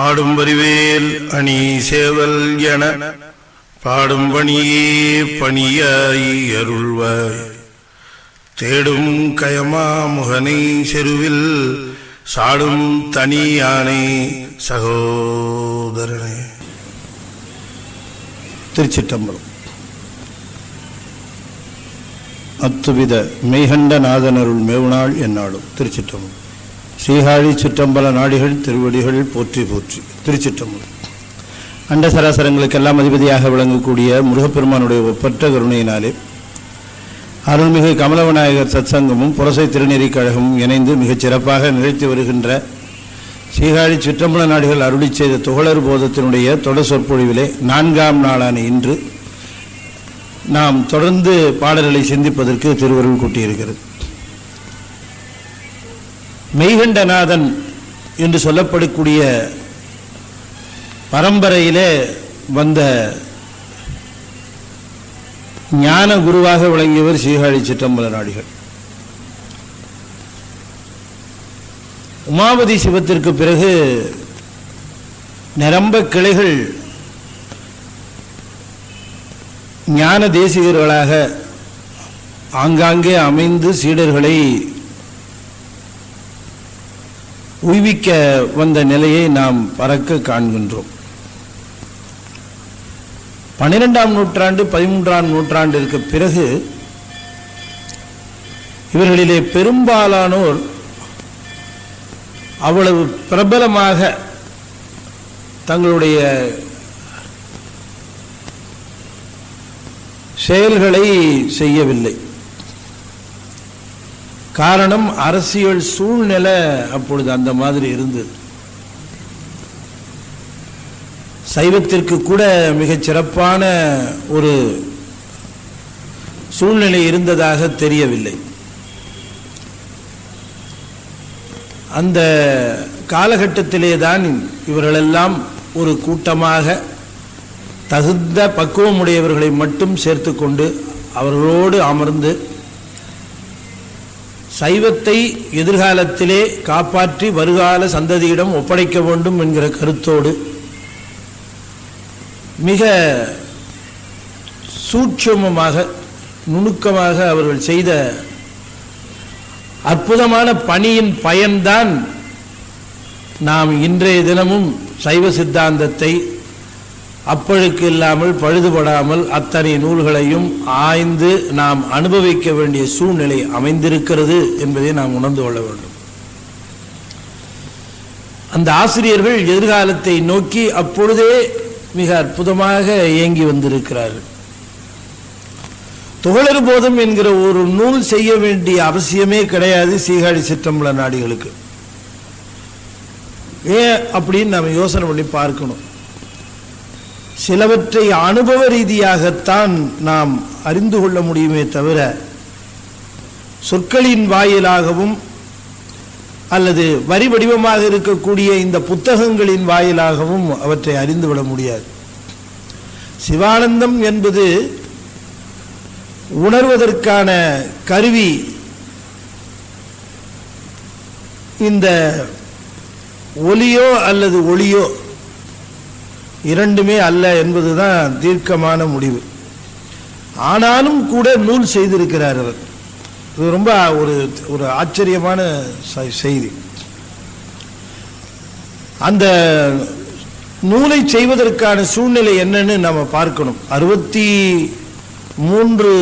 ஆடும் வரிவேல் அணி சேவல் என பாடும் பணியே பணியாய் அருள்வாய். தேடும் கயமா முகனை செருவில் சாடும் தனியானை சகோதரனே. திருச்சிற்றம்பலம். அத்துவித மெய்கண்டநாதனருள் மேவுநாள் என்னாலும். திருச்சிற்றம்பலம். ஸ்ரீகாழி சிற்றம்பல நாடிகள் திருவடிகள் போற்றி போற்றி. திருச்சிற்றம்பலம். அண்ட சராசரங்களுக்கெல்லாம் அதிபதியாக விளங்கக்கூடிய முருகப்பெருமானுடைய ஒப்பற்ற கருணையினாலே அருள்மிகு கமலவிநாயகர் சத்சங்கமும் புரசை திருநெறி கழகமும் இணைந்து மிகச் சிறப்பாக நிகழ்த்தி வருகின்ற ஸ்ரீகாழி சிற்றம்பல நாடிகள் அருளி செய்த துகளர் போதத்தினுடைய தொடர் சொற்பொழிவிலே 4ஆம் நாளான இன்று நாம் தொடர்ந்து பாடல்களை சிந்திப்பதற்கு திருவருள் கூட்டியிருக்கிறது. மெய்கண்டநாதன் என்று சொல்லப்படக்கூடிய பரம்பரையிலே வந்த ஞான குருவாக விளங்கியவர் ஸ்ரீகாழி சிற்றம்பல நாடிகள். உமாபதி சிவத்திற்கு பிறகு நிரம்ப கிளைகள் ஞான தேசிகர்களாக ஆங்காங்கே அமைந்து சீடர்களை உய்விக்க வந்த நிலையை நாம் பறக்க காண்கின்றோம். 12ஆம் நூற்றாண்டு 13ஆம் நூற்றாண்டிற்கு பிறகு இவர்களிலே பெரும்பாலானோர் அவ்வளவு பிரபலமாக தங்களுடைய செயல்களை செய்யவில்லை. காரணம், அரசியல் சூழ்நிலை அப்பொழுது அந்த மாதிரி இருந்தது. சைவத்திற்கு கூட மிகச் சிறப்பான ஒரு சூழ்நிலை இருந்ததாக தெரியவில்லை. அந்த காலகட்டத்திலே தான் இவர்களெல்லாம் ஒரு கூட்டமாக தகுந்த பக்குவமுடையவர்களை மட்டும் சேர்த்து கொண்டு அவர்களோடு அமர்ந்து சைவத்தை எதிர்காலத்திலே காப்பாற்றி வருகால சந்ததியிடம் ஒப்படைக்க வேண்டும் என்கிற கருத்தோடு மிக சூட்சுமமாக நுணுக்கமாக அவர்கள் செய்த அற்புதமான பணியின் பயன்தான் நாம் இன்றைய தினமும் சைவ சித்தாந்தத்தை அப்பழுக்கு இல்லாமல் பழுதுபடாமல் அத்தனை நூல்களையும் ஆய்ந்து நாம் அனுபவிக்க வேண்டிய சூழ்நிலை அமைந்திருக்கிறது என்பதை நாம் உணர்ந்து கொள்ள வேண்டும். அந்த ஆசிரியர்கள் எதிர்காலத்தை நோக்கி அப்பொழுதே மிக அற்புதமாக இயங்கி வந்திருக்கிறார்கள். துகளர் போதம் என்கிற ஒரு நூல் செய்ய வேண்டிய அவசியமே கிடையாது ஸ்ரீகாழி சிற்றம்பல நாடிகளுக்கு. ஏன் அப்படின்னு நாம் யோசனை பண்ணி பார்க்கணும். சிலவற்றை அனுபவ ரீதியாகத்தான் நாம் அறிந்து கொள்ள முடியுமே தவிர சொற்களின் வாயிலாகவும் அல்லது வரி வடிவமாக இருக்கக்கூடிய இந்த புத்தகங்களின் வாயிலாகவும் அவற்றை அறிந்துவிட முடியாது. சிவானந்தம் என்பது உணர்வதற்கான கருவி இந்த ஒலியோ அல்லது ஒளியோ இரண்டுமே அல்ல என்பதுதான் தீர்க்கமான முடிவு. ஆனாலும் கூட நூல் செய்திருக்கிறார் அவர். இது ரொம்ப ஒரு ஆச்சரியமான செய்தி. அந்த நூலை செய்வதற்கான சூழ்நிலை என்னன்னு நம்ம பார்க்கணும். 63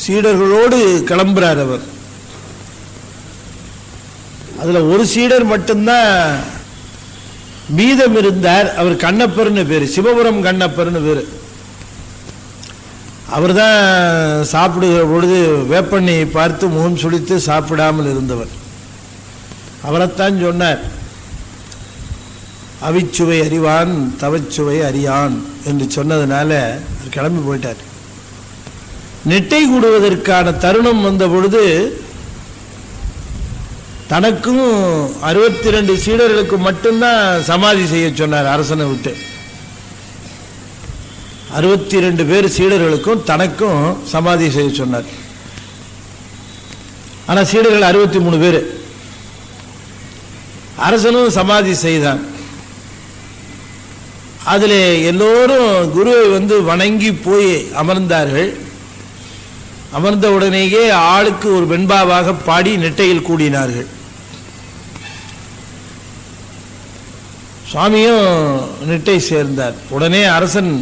சீடர்களோடு கிளம்புறார் அவர். அதுல ஒரு சீடர் மட்டும்தான் மீதம் இருந்தார். அவர் கண்ணப்பர்னு பேரு, சிவபுரம் கண்ணப்பர்னு பேரு. அவர் தான் சாப்பிடுகிற பொழுது வேப்பெண்ணெயை பார்த்து முகம் சுளித்து சாப்பிடாமல் இருந்தவர். அவரைத்தான் சொன்னார், அவிச்சுவை அறிவான் தவச்சுவை அறியான் என்று சொன்னதுனால கிளம்பி போயிட்டார். நெட்டை கூடுவதற்கான தருணம் வந்த பொழுது தனக்கும் 62 சீடர்களுக்கு மட்டும்தான் சமாதி செய்ய சொன்னார் அரசனை விட்டு. 62 பேர் சீடர்களுக்கும் தனக்கும் சமாதி செய்ய சொன்னார். ஆனா சீடர்கள் 63 பேர். அரசனும் சமாதி செய்தான். அதில் எல்லோரும் குருவை வணங்கி போய் அமர்ந்தார்கள். அமர்ந்த உடனேயே ஆளுக்கு ஒரு வெண்பாவாக பாடி நெட்டையில் கூடினார்கள். சுவாமியும் நெட்டை சேர்ந்தார். உடனே அரசன்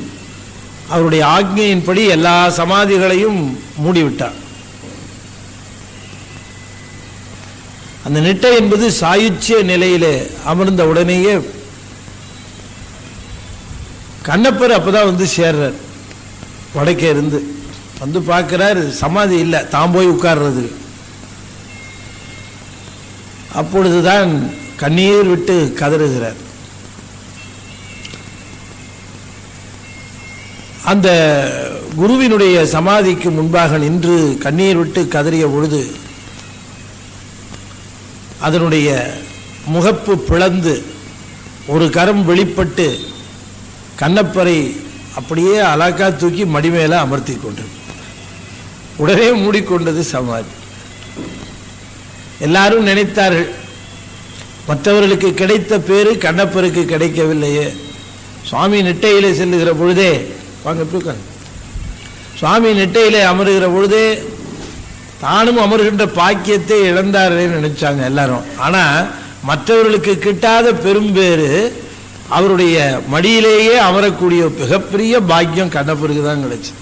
அவருடைய ஆக்ஞையின்படி எல்லா சமாதிகளையும் மூடிவிட்டார். அந்த நெட்டை என்பது சாயுச்சிய நிலையிலே அமர்ந்த உடனேயே கண்ணப்பர் அப்பதான் சேர்றார். வடக்கே இருந்து பார்க்கிறார், சமாதி இல்லை, தான் போய் உட்கார்றது. அப்பொழுதுதான் கண்ணீர் விட்டு கதறுகிறார். அந்த குருவினுடைய சமாதிக்கு முன்பாக நின்று கண்ணீர் விட்டு கதறிய பொழுது அதனுடைய முகப்பு பிளந்து ஒரு கரம் வெளிப்பட்டு கண்ணப்பரை அப்படியே அலாக்கா தூக்கி மடிமேல அமர்த்தி கொண்டது. உடனே மூடிக்கொண்டது சமாதி. எல்லாரும் நினைத்தார்கள், மற்றவர்களுக்கு கிடைத்த பேரு கண்ணப்பருக்கு கிடைக்கவில்லையே. சுவாமி நெட்டையிலே செல்லுகிற பொழுதே சுவாமி நெட்டையிலே அமருகிற பொழுதே தானும் அமர்கின்ற பாக்கியத்தை இழந்தார்களே நினைச்சாங்க எல்லாரும். ஆனா மற்றவர்களுக்கு கிட்டாத பெரும்பேறு அவருடைய மடியிலேயே அமரக்கூடிய மிகப்பெரிய பாக்கியம் கண்ணப்பருக்கு தான் கிடைச்சு.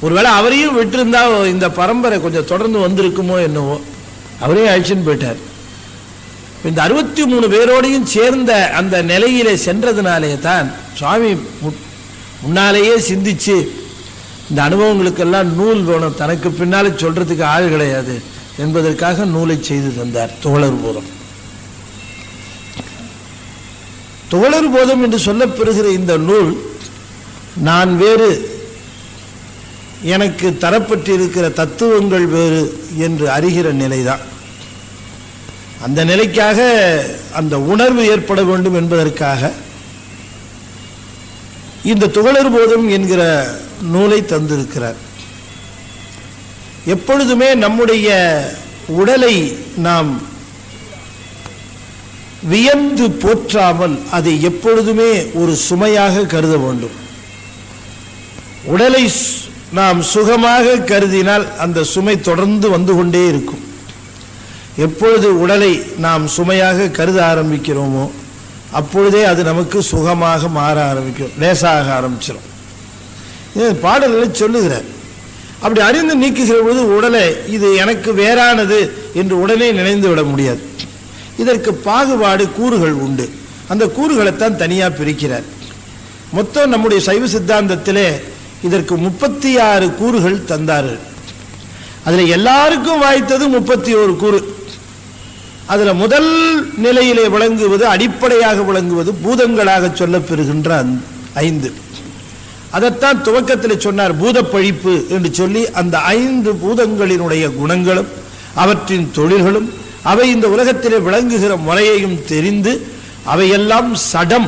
ஒருவேளை அவரையும் விட்டிருந்தா இந்த பரம்பரை கொஞ்சம் தொடர்ந்து வந்திருக்குமோ என்னவோ. அவரையும் அழிச்சுன்னு போயிட்டார். இந்த 63 பேரோடையும் சேர்ந்த அந்த நிலையிலே சென்றதுனாலே தான் சுவாமி முன்னாலேயே சிந்திச்சு இந்த அனுபவங்களுக்கெல்லாம் நூல் வேணும், தனக்கு பின்னாலே சொல்றதுக்கு ஆள் கிடையாது என்பதற்காக நூலை செய்து தந்தார். துகளர் போதம். துகளர் போதம் என்று சொல்லப்பெறுகிற இந்த நூல் நான் வேறு, எனக்கு தரப்பட்டிருக்கிற தத்துவங்கள் வேறு என்று அறிகிற நிலைதான். அந்த நிலைக்காக அந்த உணர்வு ஏற்பட வேண்டும் என்பதற்காக இந்த துகளர் போதம் என்கிற நூலை தந்திருக்கிறார். எப்பொழுதுமே நம்முடைய உடலை நாம் வியந்து போற்றாமல் அதை எப்பொழுதுமே ஒரு சுமையாக கருத வேண்டும். உடலை நாம் சுகமாக கருதினால் அந்த சுமை தொடர்ந்து வந்து கொண்டே இருக்கும். எப்பொழுது உடலை நாம் சுமையாக கருத ஆரம்பிக்கிறோமோ அப்பொழுதே அது நமக்கு சுகமாக மாற ஆரம்பிக்கும், லேசாக ஆரம்பிச்சிடும். பாடல்களை சொல்லுகிறார். அப்படி அறிந்து நீக்குகிற பொழுது உடலை இது எனக்கு வேறானது என்று உடனே நினைந்து விட முடியாது. இதற்கு பாகுபாடு கூறுகள் உண்டு. அந்த கூறுகளைத்தான் தனியாக பிரிக்கிறார். மொத்தம் நம்முடைய சைவ சித்தாந்தத்திலே இதற்கு 36 கூறுகள் தந்தார்கள். அதில் எல்லாருக்கும் வாய்த்தது 31 கூறு. அதில் முதல் நிலையிலே விளங்குவது, அடிப்படையாக விளங்குவது பூதங்களாக சொல்லப்பெறுகின்ற 5. அதைத்தான் துவக்கத்தில் சொன்னார், பூத பழிப்பு என்று சொல்லி அந்த 5 பூதங்களினுடைய குணங்களும் அவற்றின் தொழில்களும் அவை இந்த உலகத்திலே விளங்குகிற முறையையும் தெரிந்து அவையெல்லாம் சடம்.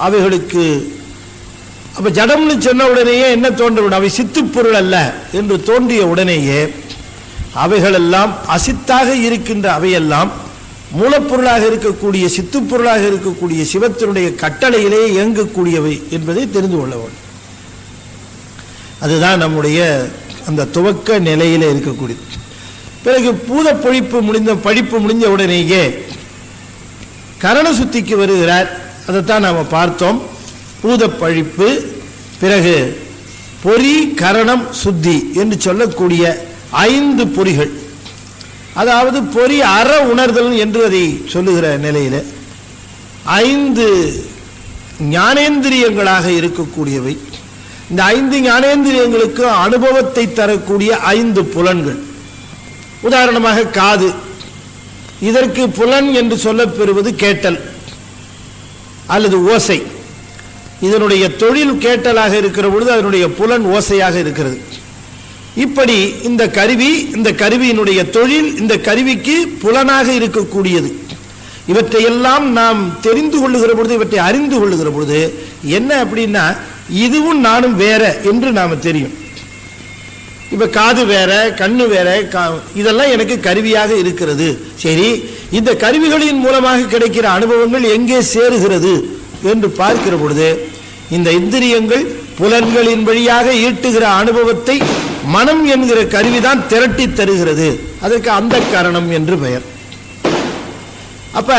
அவைகளுக்கு அப்ப ஜடம்னு சொன்ன உடனேயே என்ன தோன்றும், அவை சித்துப்பொருள் அல்ல என்று தோன்றிய உடனேயே அவைகளெல்லாம் அசித்தாக இருக்கின்ற அவையெல்லாம் மூலப்பொருளாக இருக்கக்கூடிய சித்துப்பொருளாக இருக்கக்கூடிய சிவத்தினுடைய கட்டளையிலே இயங்கக்கூடியவை என்பதை தெரிந்து கொள்ள வேண்டும். அதுதான் நம்முடைய அந்த துவக்க நிலையிலே இருக்கக்கூடியது. பிறகு பூத பழிப்பு முடிஞ்ச உடனேயே கரண சுத்திக்கு வருகிறார். அதைத்தான் நாம் பார்த்தோம். பூத பழிப்பு, பிறகு பொறி, கரணம், சுத்தி என்று சொல்லக்கூடிய 5 பொறிகள். அதாவது பொறி அற உணர்தல் என்று அதை சொல்லுகிற நிலையில் 5 ஞானேந்திரியங்களாக இருக்கக்கூடியவை. இந்த 5 ஞானேந்திரியங்களுக்கு அனுபவத்தை தரக்கூடிய 5 புலன்கள். உதாரணமாக காது, இதற்கு புலன் என்று சொல்லப்பெறுவது கேட்டல் அல்லது ஓசை. இதனுடைய தொழில் கேட்டலாக இருக்கிற பொழுது அதனுடைய புலன் ஓசையாக இருக்கிறது. இப்படி இந்த கருவியினுடைய தொழில் இந்த கருவிக்கு புலனாக இருக்கக்கூடியது. இவற்றையெல்லாம் நாம் தெரிந்து கொள்ளுகிற பொழுது, இவற்றை அறிந்து கொள்ளுகிற பொழுது என்ன அப்படின்னா, இதுவும் நானும் வேற என்று நாம தெரியும். இப்ப காது வேற, கண்ணு வேற, இதெல்லாம் எனக்கு கருவியாக இருக்கிறது. சரி, இந்த கருவிகளின் மூலமாக கிடைக்கிற அனுபவங்கள் எங்கே சேருகிறது என்று பார்க்கிற பொழுது இந்த இந்திரியங்கள் புலன்களின் வழியாக ஈட்டுகிற அனுபவத்தை மனம் என்கிற கருவிதான் திரட்டி தருகிறது. அதற்கு அந்த காரணம் என்று பெயர். அப்ப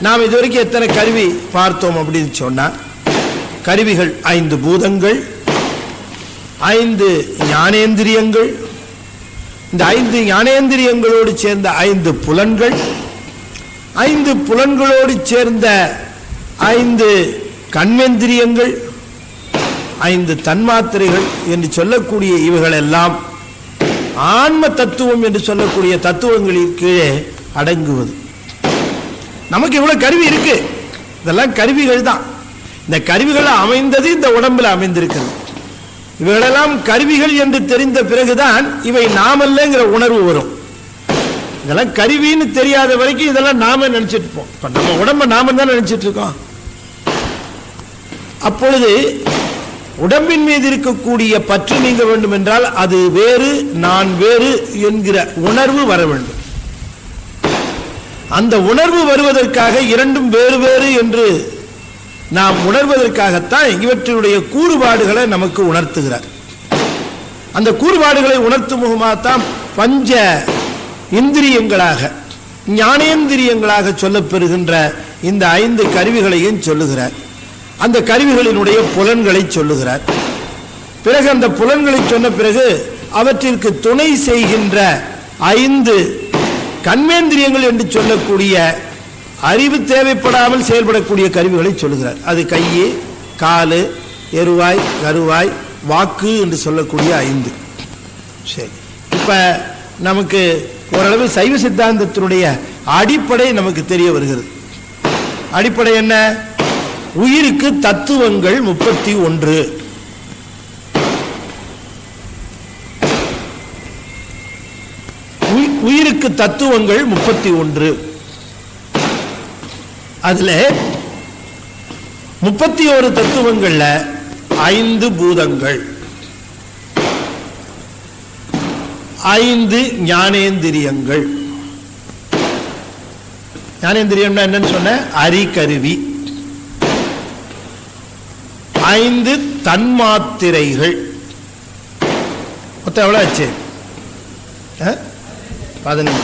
நாம் இதுவரைக்கும் எத்தனை கருவி பார்த்தோம் அப்படின்னு சொன்னா, கருவிகள் 5 பூதங்கள், 5 ஞானேந்திரியங்கள், இந்த 5 ஞானேந்திரியங்களோடு சேர்ந்த 5 புலன்கள், 5 புலன்களோடு சேர்ந்த 5 கண்மேந்திரியங்கள், 5 தன்மாத்திரைகள் என்று சொல்லக்கூடிய இவைகள் எல்லாம் ஆன்ம தத்துவம் என்று சொல்லக்கூடிய தத்துவங்களின் கீழே அடங்குவது. நமக்கு இவ்வளவு கருவி இருக்கு, இதெல்லாம் கருவிகள் தான். இந்த கருவிகள் அமைந்தது இந்த உடம்பில் அமைந்திருக்கிறது. இவைகளெல்லாம் கருவிகள் என்று தெரிந்த பிறகுதான் இவை நாமல்லங்கிற உணர்வு வரும். இதெல்லாம் கருவின்னு தெரியாத வரைக்கும் இதெல்லாம் நாம நினைச்சிட்டு இருப்போம். இப்ப நம்ம உடம்ப நாம தான் நினைச்சிட்டு இருக்கோம். அப்பொழுது உடம்பின் மீது இருக்கக்கூடிய பற்று நீங்க வேண்டும் என்றால் அது வேறு நான் வேறு என்கிற உணர்வு வர வேண்டும். அந்த உணர்வு வருவதற்காக இரண்டும் வேறு வேறு என்று நாம் உணர்வதற்காகத்தான் இவற்றினுடைய கூறுபாடுகளை நமக்கு உணர்த்துகிறார். அந்த கூறுபாடுகளை உணர்த்தும் முகமாகத்தான் பஞ்ச இந்திரியங்களாக ஞானேந்திரியங்களாக சொல்லப்பெறுகின்ற இந்த 5 கருவிகளையும் சொல்லுகிறார். அந்த கருவிகளினுடைய புலன்களை சொல்லுகிறார். பிறகு அந்த புலன்களை சொன்ன பிறகு அவற்றிற்கு துணை செய்கின்ற 5 கண்மேந்திரியங்கள் என்று சொல்லக்கூடிய அறிவு தேவைப்படாமல் செயல்படக்கூடிய கருவிகளை சொல்லுகிறார். அது கையே, காலு, எருவாய், கருவாய், வாக்கு என்று சொல்லக்கூடிய 5. சரி, இப்ப நமக்கு ஓரளவு சைவ சித்தாந்தத்தினுடைய அடிப்படை நமக்கு தெரிய வருகிறது. அடிப்படை என்ன? உயிருக்கு தத்துவங்கள் 31. உயிருக்கு தத்துவங்கள் 31. அதுல 31 தத்துவங்கள்ல 5 பூதங்கள், 5 ஞானேந்திரியங்கள். ஞானேந்திரியம் என்னன்னு சொன்ன அரிகருவி, 5 தன்மாத்திரைகள். மொத்தம் எவ்வளவு ஆச்சு? 15.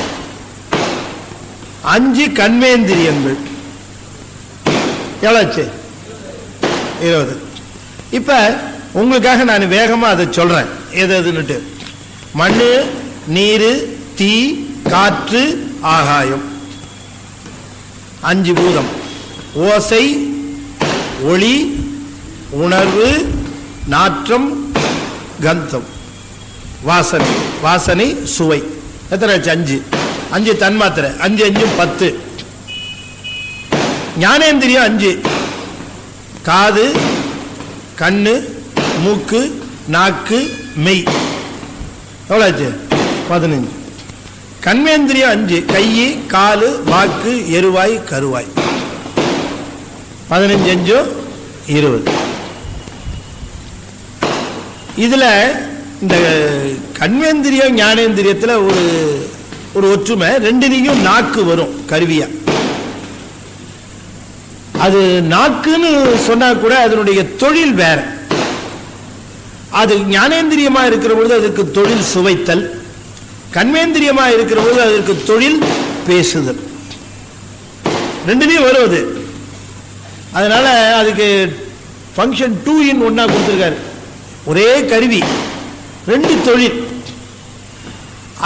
5 கண்மேந்திரியங்கள் எவ்வளவு ஆச்சு? 20. இப்ப உங்களுக்காக நான் வேகமா அதை சொல்றேன். எது எதுன்னுட்டு: மண்ணு, நீரு, தீ, காற்று, ஆகாயம். 5 பூதம். ஓசை, ஒளி, உணர்வு, நாற்றம், கந்தம், வாசனை, வாசனை, சுவை. எத்தனை ஆச்சு? 5. 5 தன்மாத்திரை. 5 5 10. ஞானேந்திரியம் 5: காது, கண்ணு, மூக்கு, நாக்கு, மெய். எவ்வளவு ஆச்சு? 15. கண்மேந்திரியம் 5: கையி, காலு, வாக்கு, எருவாய், கருவாய். 15 5 20. இதுல இந்த கண்மேந்திரியம் ஞானேந்திரியத்துல ஒரு ஒற்றுமை. 2லையும் நாக்கு வரும் கருவியா. அது நாக்குன்னு சொன்னா கூட அதனுடைய தொழில் வேற. அது ஞானேந்திரியமா இருக்கிற பொழுது அதுக்கு தொழில் சுவைத்தல், கண்மேந்திரியமா இருக்கிற பொழுது அதற்கு தொழில் பேசுதல். 2லையும் வருவது. அதனால அதுக்கு ஃபங்க்ஷன் 2 in 1 கொடுத்திருக்காரு. ஒரே கருவி, 2 தொழில்.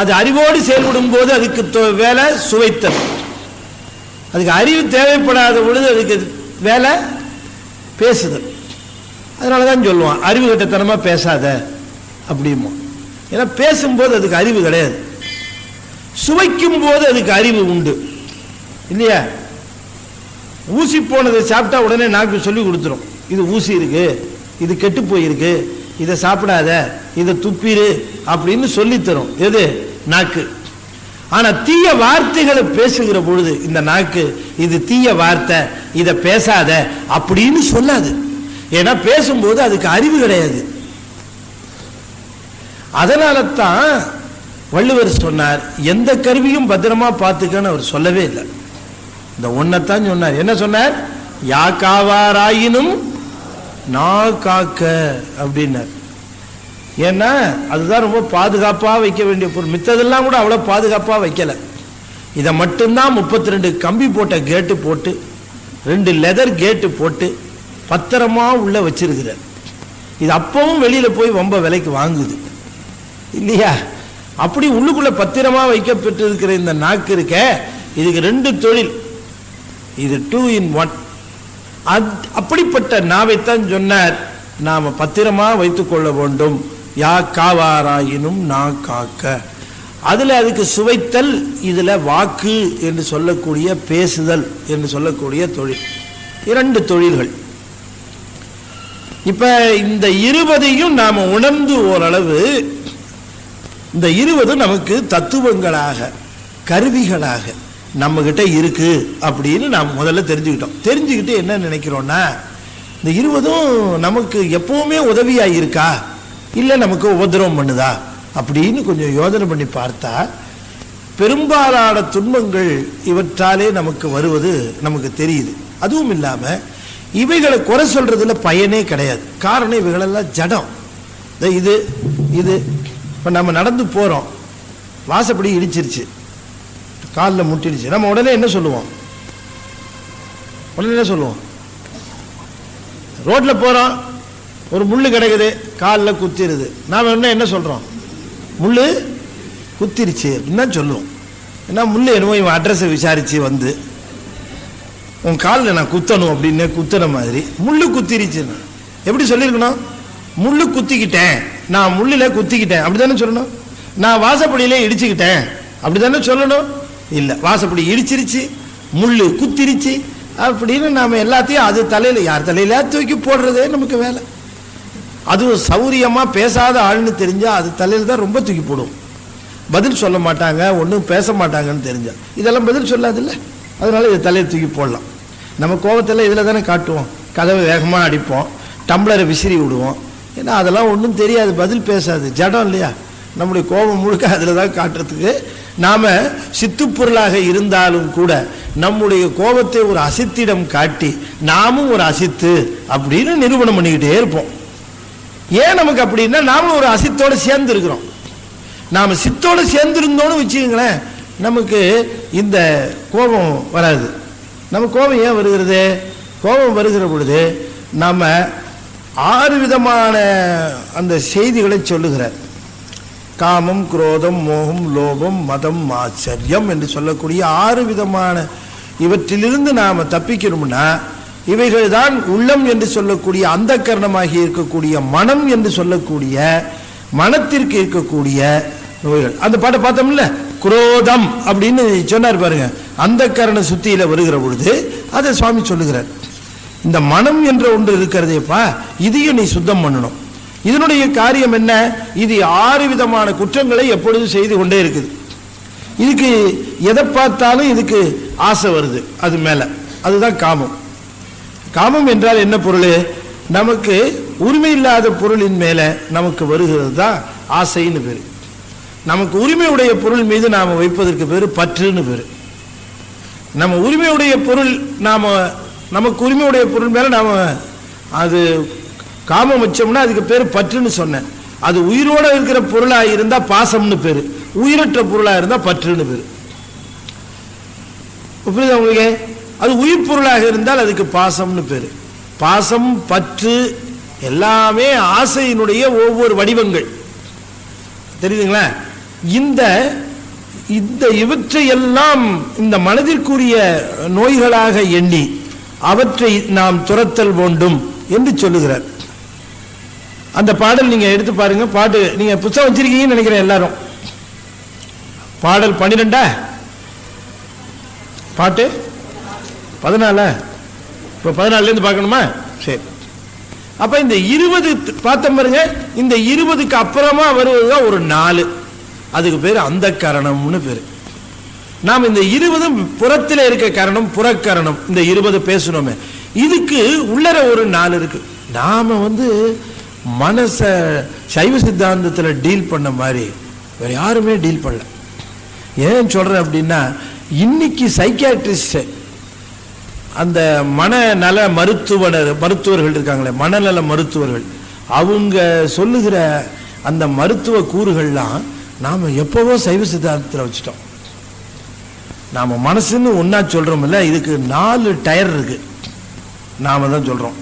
அது அறிவோடு செயல்படும் போது அதுக்கு வேலை சுவைத்தல். அதுக்கு அறிவு தேவைப்படாத பொழுது அதுக்கு வேலை பேசுதல். அதனாலதான் சொல்லுவான் அறிவு கட்டத்தனமா பேசாத அப்படிமோ. ஏன்னா பேசும்போது அதுக்கு அறிவு கிடையாது, சுவைக்கும் போது அதுக்கு அறிவு உண்டு இல்லையா? ஊசி போனதை சாப்பிட்டா உடனே நாக்கு சொல்லி கொடுத்துரும், இது ஊசி இருக்கு, இது கெட்டு போயிருக்கு, இதை சாப்பிடாத, இதை துப்பிரு அப்படின்னு சொல்லி தரும். எது? நாக்கு. ஆனா தீய வார்த்தைகளை பேசுகிற பொழுது இந்த நாக்கு இது தீய வார்த்தை, இதை பேசாத அப்படின்னு சொல்லாது. ஏன்னா பேசும்போது அதுக்கு அறிவு கிடையாது. அதனால தான் வள்ளுவர் சொன்னார், எந்த கருவியும் பத்திரமா பார்த்துக்கன்னு அவர் சொல்லவே இல்லை. இந்த ஒன்னைத்தான் சொன்னார். என்ன சொன்னார்? யா காவாராயினும் நான் காக்க அப்படின்னார். ஏன்னா அதுதான் ரொம்ப பாதுகாப்பாக வைக்க வேண்டிய பொருள். மித்ததெல்லாம் கூட அவ்வளோ பாதுகாப்பாக வைக்கலை. இதை மட்டும்தான் 32 கம்பி போட்ட கேட்டு போட்டு 2 லெதர் கேட்டு போட்டு பத்திரமா உள்ள வச்சிருக்கிறார். இது அப்பவும் வெளியில போய் ரொம்ப விலைக்கு வாங்குது இல்லையா? அப்படி உள்ளுக்குள்ள பத்திரமா வைக்கப்பட்டிருக்கிற இந்த நாக்கு இருக்க, இதுக்கு 2 தொழில். இது 2 in 1. அப்படிப்பட்ட நாவைத்தான் சொன்னார் நாம பத்திரமா வைத்துக் கொள்ள வேண்டும். யா காவாராயினும் நான் காக்க. அதுல அதுக்கு சுவைத்தல், இதுல வாக்கு என்று சொல்லக்கூடிய பேசுதல் என்று சொல்லக்கூடிய தொழில். 2 தொழில்கள். இப்ப இந்த 20ஐயும் நாம உணர்ந்து ஓரளவு இந்த 20 நமக்கு தத்துவங்களாக கருவிகளாக நம்ம கிட்ட இருக்கு அப்படின்னு நாம் முதல்ல தெரிஞ்சுக்கிட்டோம். தெரிஞ்சுக்கிட்டு என்ன நினைக்கிறோம்னா, இந்த 20ம் நமக்கு எப்பவுமே உதவியா இருக்கா இல்ல நமக்கு உபதிரவம் பண்ணுதா அப்படின்னு கொஞ்சம் யோசனை பண்ணி பார்த்தா, பெரும்பாலான துன்பங்கள் இவற்றாலே நமக்கு வருவது நமக்கு தெரியுது. அதுவும் இல்லாம இவைகளை குறை சொல்றதுல பயனே கிடையாது. காரணம் இவைகளெல்லாம் ஜடம். இது இது இப்ப நம்ம நடந்து போறோம், வாசப்படி இடிச்சிருச்சு, காலில் முட்டிடுச்சு, நம்ம உடனே என்ன சொல்லுவோம்? உடனே என்ன சொல்லுவோம்? ரோட்ல போறோம், ஒரு முள்ளு கிடக்குது, காலில் குத்திருது, நாம என்ன சொல்றோம்? முள்ளு குத்திருச்சு அப்படின்னு தான் சொல்லுவோம். ஏன்னா முள்ளு என்னமோ இவன் அட்ரஸை விசாரிச்சு வந்து உன் காலில் நான் குத்தணும் அப்படின்னு குத்துற மாதிரி முள்ளு குத்திருச்சுன்னு எப்படி சொல்லியிருக்கணும்? முள்ளு குத்திக்கிட்டேன், நான் முள்ளில குத்திக்கிட்டேன் அப்படித்தானே சொல்லணும். நான் வாசப்படியிலே இடிச்சுக்கிட்டேன் அப்படித்தானே சொல்லணும். இல்லை, வாசப்படி இடிச்சிருச்சு, முள்ளு குத்திருச்சு அப்படின்னு நாம எல்லாத்தையும் அது தலையில, யார் தலையில தூக்கி போடுறதே நமக்கு வேலை. அதுவும் சௌரியமா பேசாத ஆள்னு தெரிஞ்சா அது தலையில தான் ரொம்ப தூக்கி போடுவோம். பதில் சொல்ல மாட்டாங்க, ஒன்றும் பேச மாட்டாங்கன்னு தெரிஞ்சா இதெல்லாம் பதில் சொல்லாது இல்லை, அதனால இது தலையை தூக்கி போடலாம். நம்ம கோபத்தில் இதில் தானே காட்டுவோம், கதவை வேகமாக அடிப்போம், டம்ளரை விசிறி விடுவோம். ஏன்னா அதெல்லாம் ஒன்றும் தெரியாது, பதில் பேசாது, ஜடம் இல்லையா? நம்முடைய கோபம் முழுக்க அதில் தான் காட்டுறதுக்கு. நாம் சித்துப்பொருளாக இருந்தாலும் கூட நம்முடைய கோபத்தை ஒரு அசித்திடம் காட்டி நாமும் ஒரு அசித்து அப்படின்னு நிரூபணம் பண்ணிக்கிட்டே இருப்போம். ஏன் நமக்கு அப்படின்னா, நாமளும் ஒரு அசித்தோடு சேர்ந்து இருக்கிறோம். நாம் சித்தோடு சேர்ந்துருந்தோன்னு வச்சுக்கங்களேன், நமக்கு இந்த கோபம் வராது. நம்ம கோபம் ஏன் வருகிறது? கோபம் வருகிற பொழுது நாம் 6 விதமான அந்த செய்திகளை சொல்லுகிறார். காமம், குரோதம், மோகம், லோபம், மதம், ஆச்சரியம் என்று சொல்லக்கூடிய 6 விதமான இவற்றிலிருந்து நாம் தப்பிக்கணும்னா, இவைகள் தான் உள்ளம் என்று சொல்லக்கூடிய அந்த கரணமாகி இருக்கக்கூடிய மனம் என்று சொல்லக்கூடிய மனத்திற்கு இருக்கக்கூடிய நோய்கள். அந்த பாட்டை பார்த்தோம்ல, குரோதம் அப்படின்னு சொன்னார் பாருங்க, அந்த கரண சுத்தியில வருகிற பொழுது அதை சுவாமி சொல்லுகிறார். இந்த மனம் என்ற ஒன்று இருக்கிறதேப்பா, இதையும் நீ சுத்தம் பண்ணணும். இதனுடைய காரியம் என்ன? இது 6 விதமான குற்றங்களை எப்பொழுதும் செய்து கொண்டே இருக்குது. இதுக்கு எதை பார்த்தாலும் இதுக்கு ஆசை வருது, அது மேல. அதுதான் காமம். காமம் என்றால் என்ன பொருள்? நமக்கு உரிமை இல்லாத பொருளின் மேல நமக்கு வருகிறது தான் ஆசைன்னு பேரு. நமக்கு உரிமையுடைய பொருள் மீது நாம வைப்பதற்கு பேரு பற்றுன்னு பேரு. நம்ம உரிமையுடைய பொருள், நமக்கு உரிமையுடைய பொருள் மேல நாம அது காமம் வச்சோம்னா அதுக்கு பேரு பற்றுன்னு சொன்னேன். அது உயிரோட இருக்கிற பொருளா இருந்தா பாசம்னு பேரு, உயிரற்ற பொருளா இருந்தா பற்றுன்னு பேரு. புரியுதா உங்களுக்கு? அது உயிர் பொருளாக இருந்தால் அதுக்கு பாசம்னு பேரு. பாசம், பற்று எல்லாமே ஆசையினுடைய ஒவ்வொரு வடிவங்கள். தெரியுதுங்களா? இந்த இவற்றையெல்லாம் இந்த மனதிற்குரிய நோய்களாக எண்ணி அவற்றை நாம் துரத்தல் வேண்டும் என்று சொல்லுகிறார். அந்த பாடல் நீங்க எடுத்து பாருங்க. பாட்டு நீங்க புத்தகம் வச்சிருக்கீங்கன்னு நினைக்கிறேன் எல்லாரும். பாடல் 12 பாட்டு 14. இப்போ 14ல இருந்து பார்க்கணுமா? சரி. அப்ப இந்த 20 பார்த்தோம் பாருங்க. இந்த 20க்கு அப்புறமா வருவதுதான் ஒரு 4. அதுக்கு பேரு அந்த கரணம்னு பேரு. நாம் இந்த 20 புறத்தில் இருக்க கரணம், புறக்கரணம். இந்த 20 பேசணுமே, இதுக்கு உள்ளர ஒரு 4 இருக்கு. நாம மனச சைவ சித்தாந்தத்தில் டீல் பண்ண மாதிரி வேற யாருமே டீல் பண்ணல. ஏன் சொல்றேன் அப்படின்னா, இன்னைக்கு சைக்கியாட்ரிஸ்ட் அந்த மனநல மருத்துவர்கள் இருக்காங்களே, மனநல மருத்துவர்கள், அவங்க சொல்லுகிற அந்த மருத்துவ கூறுகள்லாம் நாம் எப்போவோ சைவ சித்தாந்தத்தில் வச்சுட்டோம். நாம் மனசுன்னு ஒன்றா சொல்கிறோம்ல, இதுக்கு 4 டயர் இருக்கு. நாம் தான் சொல்கிறோம்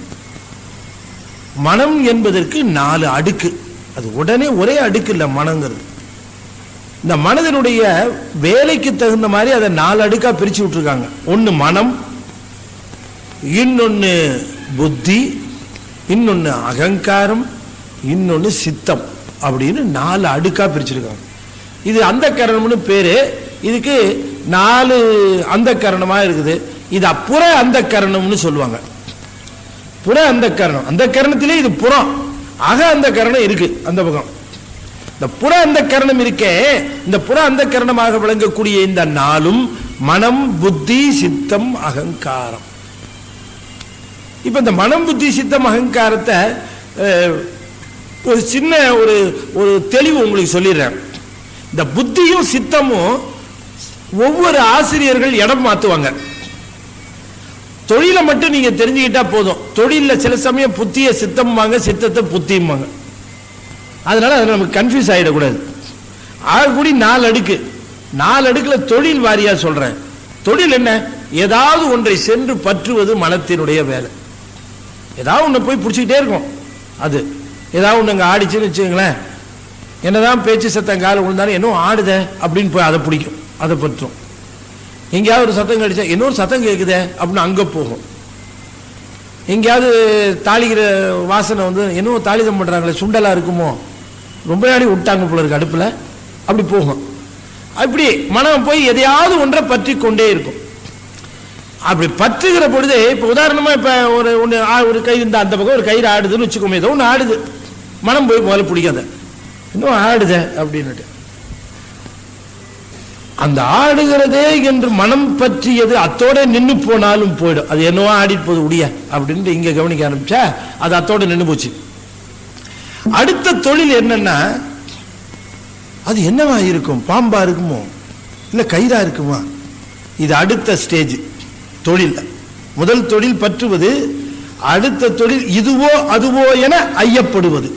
மனம் என்பதற்கு 4 அடுக்கு. அது உடனே ஒரே அடுக்கு இல்லை மனங்கிறது. இந்த மனதினுடைய வேலைக்கு தகுந்த மாதிரி அதை 4 அடுக்காக பிரித்து விட்டுருக்காங்க. ஒன்று மனம், இன்னொன்று புத்தி, இன்னொன்று அகங்காரம், இன்னொன்று சித்தம் அப்படின்னு 4 அடுக்காக பிரிச்சிருக்காங்க. இது அந்த கரணம்னு பேரு. இதுக்கு 4 அந்த கரணமாக இருக்குது. இது புற அந்த கரணம்னு சொல்லுவாங்க. புற அந்த கரணம், அந்த கரணத்திலே இது புறம், அக அந்த கரணம் இருக்கு அந்த பக்கம். இந்த புற அந்த கரணம் இருக்கே, இந்த புற அந்த கரணமாக விளங்கக்கூடிய இந்த 4ம் மனம், புத்தி, சித்தம், அகங்காரம். இப்ப இந்த மனம், புத்தி, சித்தம், அகங்காரத்தை ஒரு சின்ன ஒரு தெளிவு உங்களுக்கு சொல்லிடுறேன். இந்த புத்தியும் சித்தமும் ஒவ்வொரு ஆசிரியர்கள் இடம் மாத்துவாங்க. தொழிலை மட்டும் நீங்க தெரிஞ்சுக்கிட்டா போதும். தொழில சில சமயம் புத்திய சித்தம்பாங்க, சித்தத்தை புத்தியும்பாங்க. அதனால அது நமக்கு கன்ஃபியூஸ் ஆகிடக்கூடாது. ஆகக்கூடி 4 அடுக்கு. 4 அடுக்குல தொழில் வாரியா சொல்றேன். தொழில் என்ன? ஏதாவது ஒன்றை சென்று பற்றுவது மனத்தினுடைய வேலை. ஏதாவது ஒன்று போய் பிடிச்சிக்கிட்டே இருக்கும். அது ஏதாவது ஒன்று அங்கே ஆடிச்சுன்னு வச்சுங்களேன், என்னதான் பேச்சு சத்தம் காலை விழுந்தாலும் இன்னும் ஆடுத அப்படின்னு போய் அதை பிடிக்கும், அதை பற்றும். எங்கேயாவது ஒரு சத்தம் கடிச்சா இன்னொரு சத்தம் கேட்குதே அப்படின்னு அங்கே போகும். எங்கேயாவது தாளிக்கிற வாசனை வந்து இன்னும் தாளிதம் பண்ணுறாங்களே, சுண்டலாக இருக்குமோ, ரொம்ப நாடி விட்டாங்க போல இருக்கு அடுப்பில், அப்படி போகும். அப்படி மனம் போய் எதையாவது ஒன்றை பற்றி கொண்டே இருக்கும். அப்படி பற்றுகிற பொழுது இப்போ உதாரணமாக இப்போ ஒரு கயிறு இந்த அந்த பக்கம் ஒரு கயிறு ஆடுதுன்னு வச்சுக்கோமே, ஏதோ ஒன்று ஆடுது, மனம் போய் முதல்ல பிடிக்காத, இன்னும் ஆடுத அப்படின்னுட்டு அந்த ஆடுகிறதே என்று மனம் பற்றியது அத்தோட நின்று போனாலும் போயிடும். அது என்னவோ ஆடிட்டு போது உடைய அப்படின்ட்டு இங்க கவனிக்க ஆரம்பிச்சா அது அத்தோட நின்று போச்சு. அடுத்த தொழில் என்னன்னா, அது என்னவா இருக்கும்? பாம்பா இருக்குமோ, இல்ல கயிறா இருக்குமா? இது அடுத்த ஸ்டேஜ் தொழில். முதல் தொழில் பற்றுவது, அடுத்த தொழில் இதுவோ அதுவோ என ஐயப்படுவது.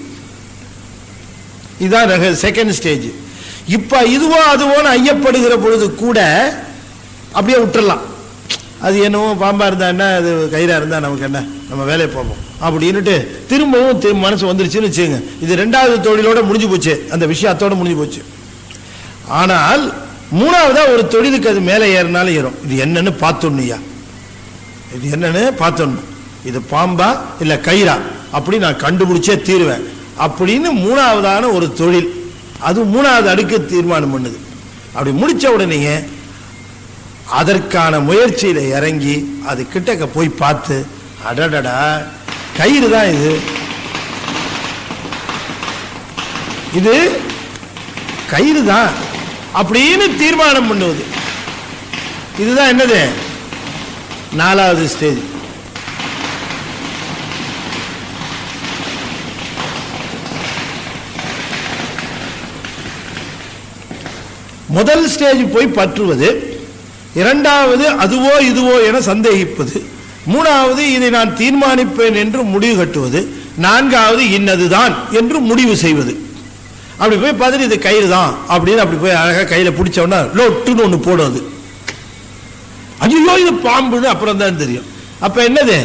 இதுதான் செகண்ட் ஸ்டேஜ். இப்ப இதுவோ அதுவோன்னு ஐயப்படுகிற பொழுது கூட அப்படியே விட்டுறலாம். அது என்னவோ பாம்பா இருந்தா என்ன, அது கயிறா இருந்தா நமக்கு என்ன, நம்ம வேலையை பார்ப்போம் அப்படின்னுட்டு திரும்பவும் மனசு வந்துருச்சுன்னு வச்சுங்க. இது 2வது தொழிலோட முடிஞ்சு போச்சு, அந்த விஷயத்தோட முடிஞ்சு போச்சு. ஆனால் 3வதா ஒரு தொழிலுக்கு அது மேலே ஏறினாலும் ஏறும். இது என்னன்னு பார்த்தோன்னுயா, இது என்னன்னு பார்த்தோன்னு, இது பாம்பா இல்ல கயிறா அப்படி நான் கண்டுபிடிச்சே தீருவேன் அப்படின்னு 3வதான ஒரு தொழில், அது 3வது அடுக்கு தீர்மானம் பண்ணுது. அப்படி முடிச்ச உடனே அதற்கான முயற்சியில இறங்கி அது கிட்டக்க போய் பார்த்து, அடடடா கயிறு தான் இது, இது கயிறு தான் அப்படின்னு தீர்மானம் பண்ணுவது. இதுதான் என்னது, 4வது ஸ்டேஜ். முதல் ஸ்டேஜ் போய் பற்றுவது, 2வது அதுவோ இதுவோ என சந்தேகிப்பது, 3வது இதை நான் தீர்மானிப்பேன் என்று முடிவு கட்டுவது, 4வது இன்னதுதான் என்று முடிவு செய்வது. அப்படி போய் பார்த்துட்டு இது கயிறு தான் அப்படின்னு அப்படி போய் அழகா கையில பிடிச்சோன்னா லொட்டுன்னு ஒன்று போடுவது. ஐயோ இது பாம்புன்னு அப்புறம் தான் தெரியும். அப்ப என்னது,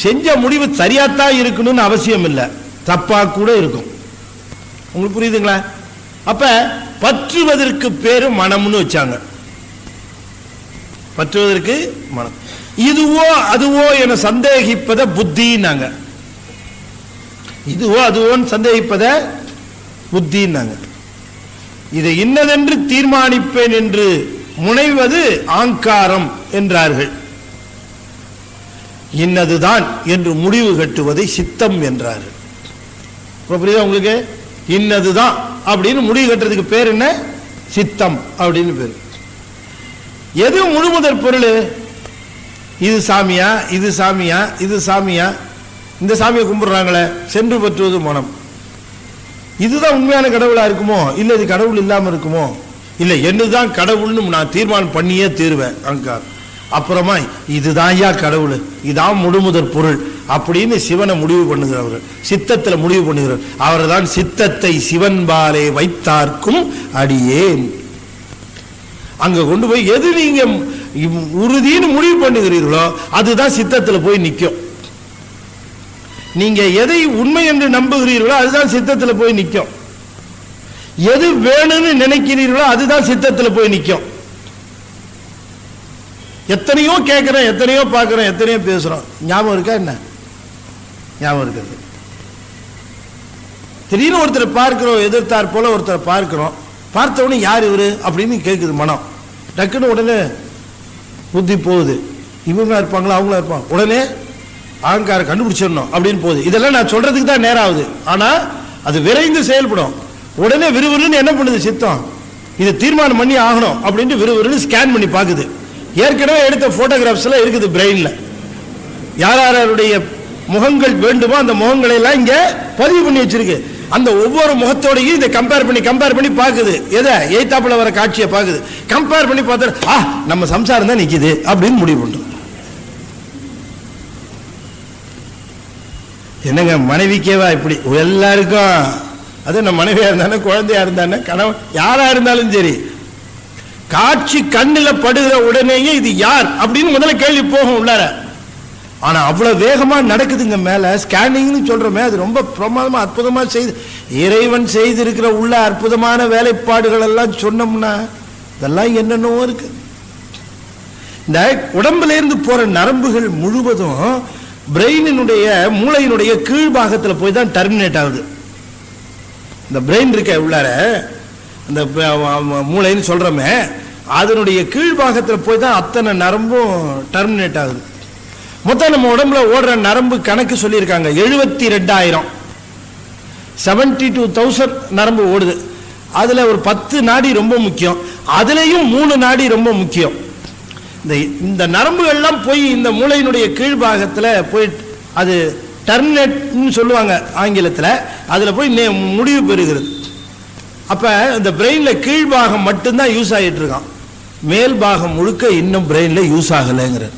செஞ்ச முடிவு சரியாத்தான் இருக்கணும்னு அவசியம் இல்லை, தப்பா கூட இருக்கும். உங்களுக்கு புரியுதுங்களா? அப்ப பற்றுவதற்கு பேரு மனம்னு வச்சாங்க. பற்றுவதற்கு மனம். இதுவோ அதுவோ என சந்தேகிப்பத புத்தின்னாங்க. இதுவோ அதுவோன்னு சந்தேகிப்பத புத்தின்னாங்க. இதை இன்னதென்று தீர்மானிப்பேன் என்று முனைவது ஆங்காரம் என்றார்கள். இன்னதுதான் என்று முடிவு கட்டுவதை சித்தம் என்றார்கள். புரியுதா உங்களுக்கு? இன்னதுதான் அப்படின்னு முடிவு கட்டுறதுக்கு பேர் என்ன? சித்தம் அப்படின்னு பேர். எது முழுமுதற் பொருள்? இது சாமியா, இது சாமியா, இது சாமியா, இந்த சாமியை கும்பிடுறாங்களே, சென்று பற்றுவது மனம். இதுதான் உண்மையான கடவுளா இருக்குமோ, இல்லை இது கடவுள் இல்லாம இருக்குமோ, இல்லை என்னதுதான் கடவுள்னு நான் தீர்மானம் பண்ணியே தீருவேன் அங்கார். அப்புறமா இதுதான் ஐயா கடவுள், இதான் முழுமுதற் பொருள் அப்படின்னு சிவனை முடிவு பண்ணுகிறவர், சித்தத்துல முடிவு பண்ணுகிறார். அவர்தான் சித்தத்தை சிவன்பாலே வைத்தார்க்கும் அடியேன். அங்க கொண்டு போய் எது நீங்க உறுதின்னு முடிவு பண்ணுகிறீர்களோ அதுதான் சித்தத்துல போய் நிற்கும். நீங்க எதை உண்மை என்று நம்புகிறீர்களோ அதுதான் சித்தத்துல போய் நிற்கும். எது வேணும்னு நினைக்கிறீர்களோ அதுதான் சித்தத்துல போய் நிற்கும். எத்தனையோ கேட்கிறோம், எத்தனையோ பார்க்கிறோம், எத்தனையோ பேசுறோம். ஞாபகம் இருக்கா என்ன? ஞாபகம் இருக்கிறது. திடீர்னு ஒருத்தரை பார்க்கிறோம், எதிர்த்தார் போல ஒருத்தரை பார்க்கிறோம். பார்த்தவொடனே யார் இவரு அப்படின்னு கேட்குது மனம். டக்குன்னு உடனே புத்தி போகுது, இவங்களா இருப்பாங்களா அவங்களா இருப்பாங்க, உடனே அகங்காரம் கண்டுபிடிச்சிடணும் அப்படின்னு போகுது. இதெல்லாம் நான் சொல்றதுக்கு தான் நேரம் ஆகுது. ஆனா அது விரைந்து செயல்படும். உடனே விறுவிறுன்னு என்ன பண்ணுது சித்தம், இது தீர்மானம் பண்ணி ஆகணும் அப்படின்ட்டு விறுவிறுன்னு ஸ்கேன் பண்ணி பார்க்குது. ஏற்கனவே எடுத்த போட்டோகிராஃப்ஸ் எல்லாம் இருக்குது பிரெயின்ல. யார் யாருடைய முகங்கள் வேண்டுமோ அந்த முகங்களை எல்லாம் இங்க பதிவு பண்ணி வச்சிருக்கு. அந்த ஒவ்வொரு முகத்தோடையும் இதை கம்பேர் பண்ணி பார்க்குது. எதை எய்தாப்புல வர காட்சியை பார்க்குது. கம்பேர் பண்ணி பார்த்தா நம்ம சம்சாரம் தான் நிக்குது அப்படின்னு முடிவு பண்ணும். என்னங்க மனைவிக்கேவா இப்படி எல்லாருக்கும், அது நம்ம மனைவியா இருந்தானே குழந்தையா இருந்தானே கணவன் யாரா இருந்தாலும் சரி, காட்சி கண்ணில் படுகிற உடனேயே இது யார் அப்படின்னு முதல்ல கேள்வி போகும் உள்ளார. ஆனா அவ்வளவு வேகமா நடக்குதுங்க மேல. ஸ்கேனிங்னு சொல்றோமே, அது ரொம்ப பிரமாதமா அற்புதமா செய்து இறைவன் செய்திருக்கிற உள்ள அற்புதமான வேலைப்பாடுகள் எல்லாம் சொன்னோம்னா இதெல்லாம் என்னென்னவோ இருக்கு. இந்த உடம்புல இருந்து போற நரம்புகள் முழுவதும் பிரெயினுடைய மூளையினுடைய கீழ்பாகத்தில் போய் தான் டெர்மினேட் ஆகுது. இந்த பிரெயின் இருக்க உள்ளார அந்த மூளைன்னு சொல்றோமே, அதனுடைய கீழ்பாகத்தில் போய் தான் அத்தனை நரம்பும் டெர்மினேட் ஆகுது. மொத்தம் நம்ம உடம்புல ஓடுற நரம்பு கணக்கு சொல்லியிருக்காங்க 72,000, 72,000 நரம்பு ஓடுது. அதுல ஒரு 10 நாடி ரொம்ப முக்கியம், அதுலயும் 3 நாடி ரொம்ப முக்கியம். இந்த நரம்புகள் எல்லாம் போய் இந்த மூளையினுடைய கீழ்பாகத்துல போய் அது டெர்மினேட்னு சொல்லுவாங்க ஆங்கிலத்தில். அதுல போய் முடிவு பெறுகிறது. அப்ப இந்த பிரெயின்ல கீழ்பாகம் மட்டும்தான் யூஸ் ஆகிட்டு இருக்கான், மேல் பாகம் முழுக்க இன்னும் பிரெயின்ல யூஸ் ஆகலைங்கிறது.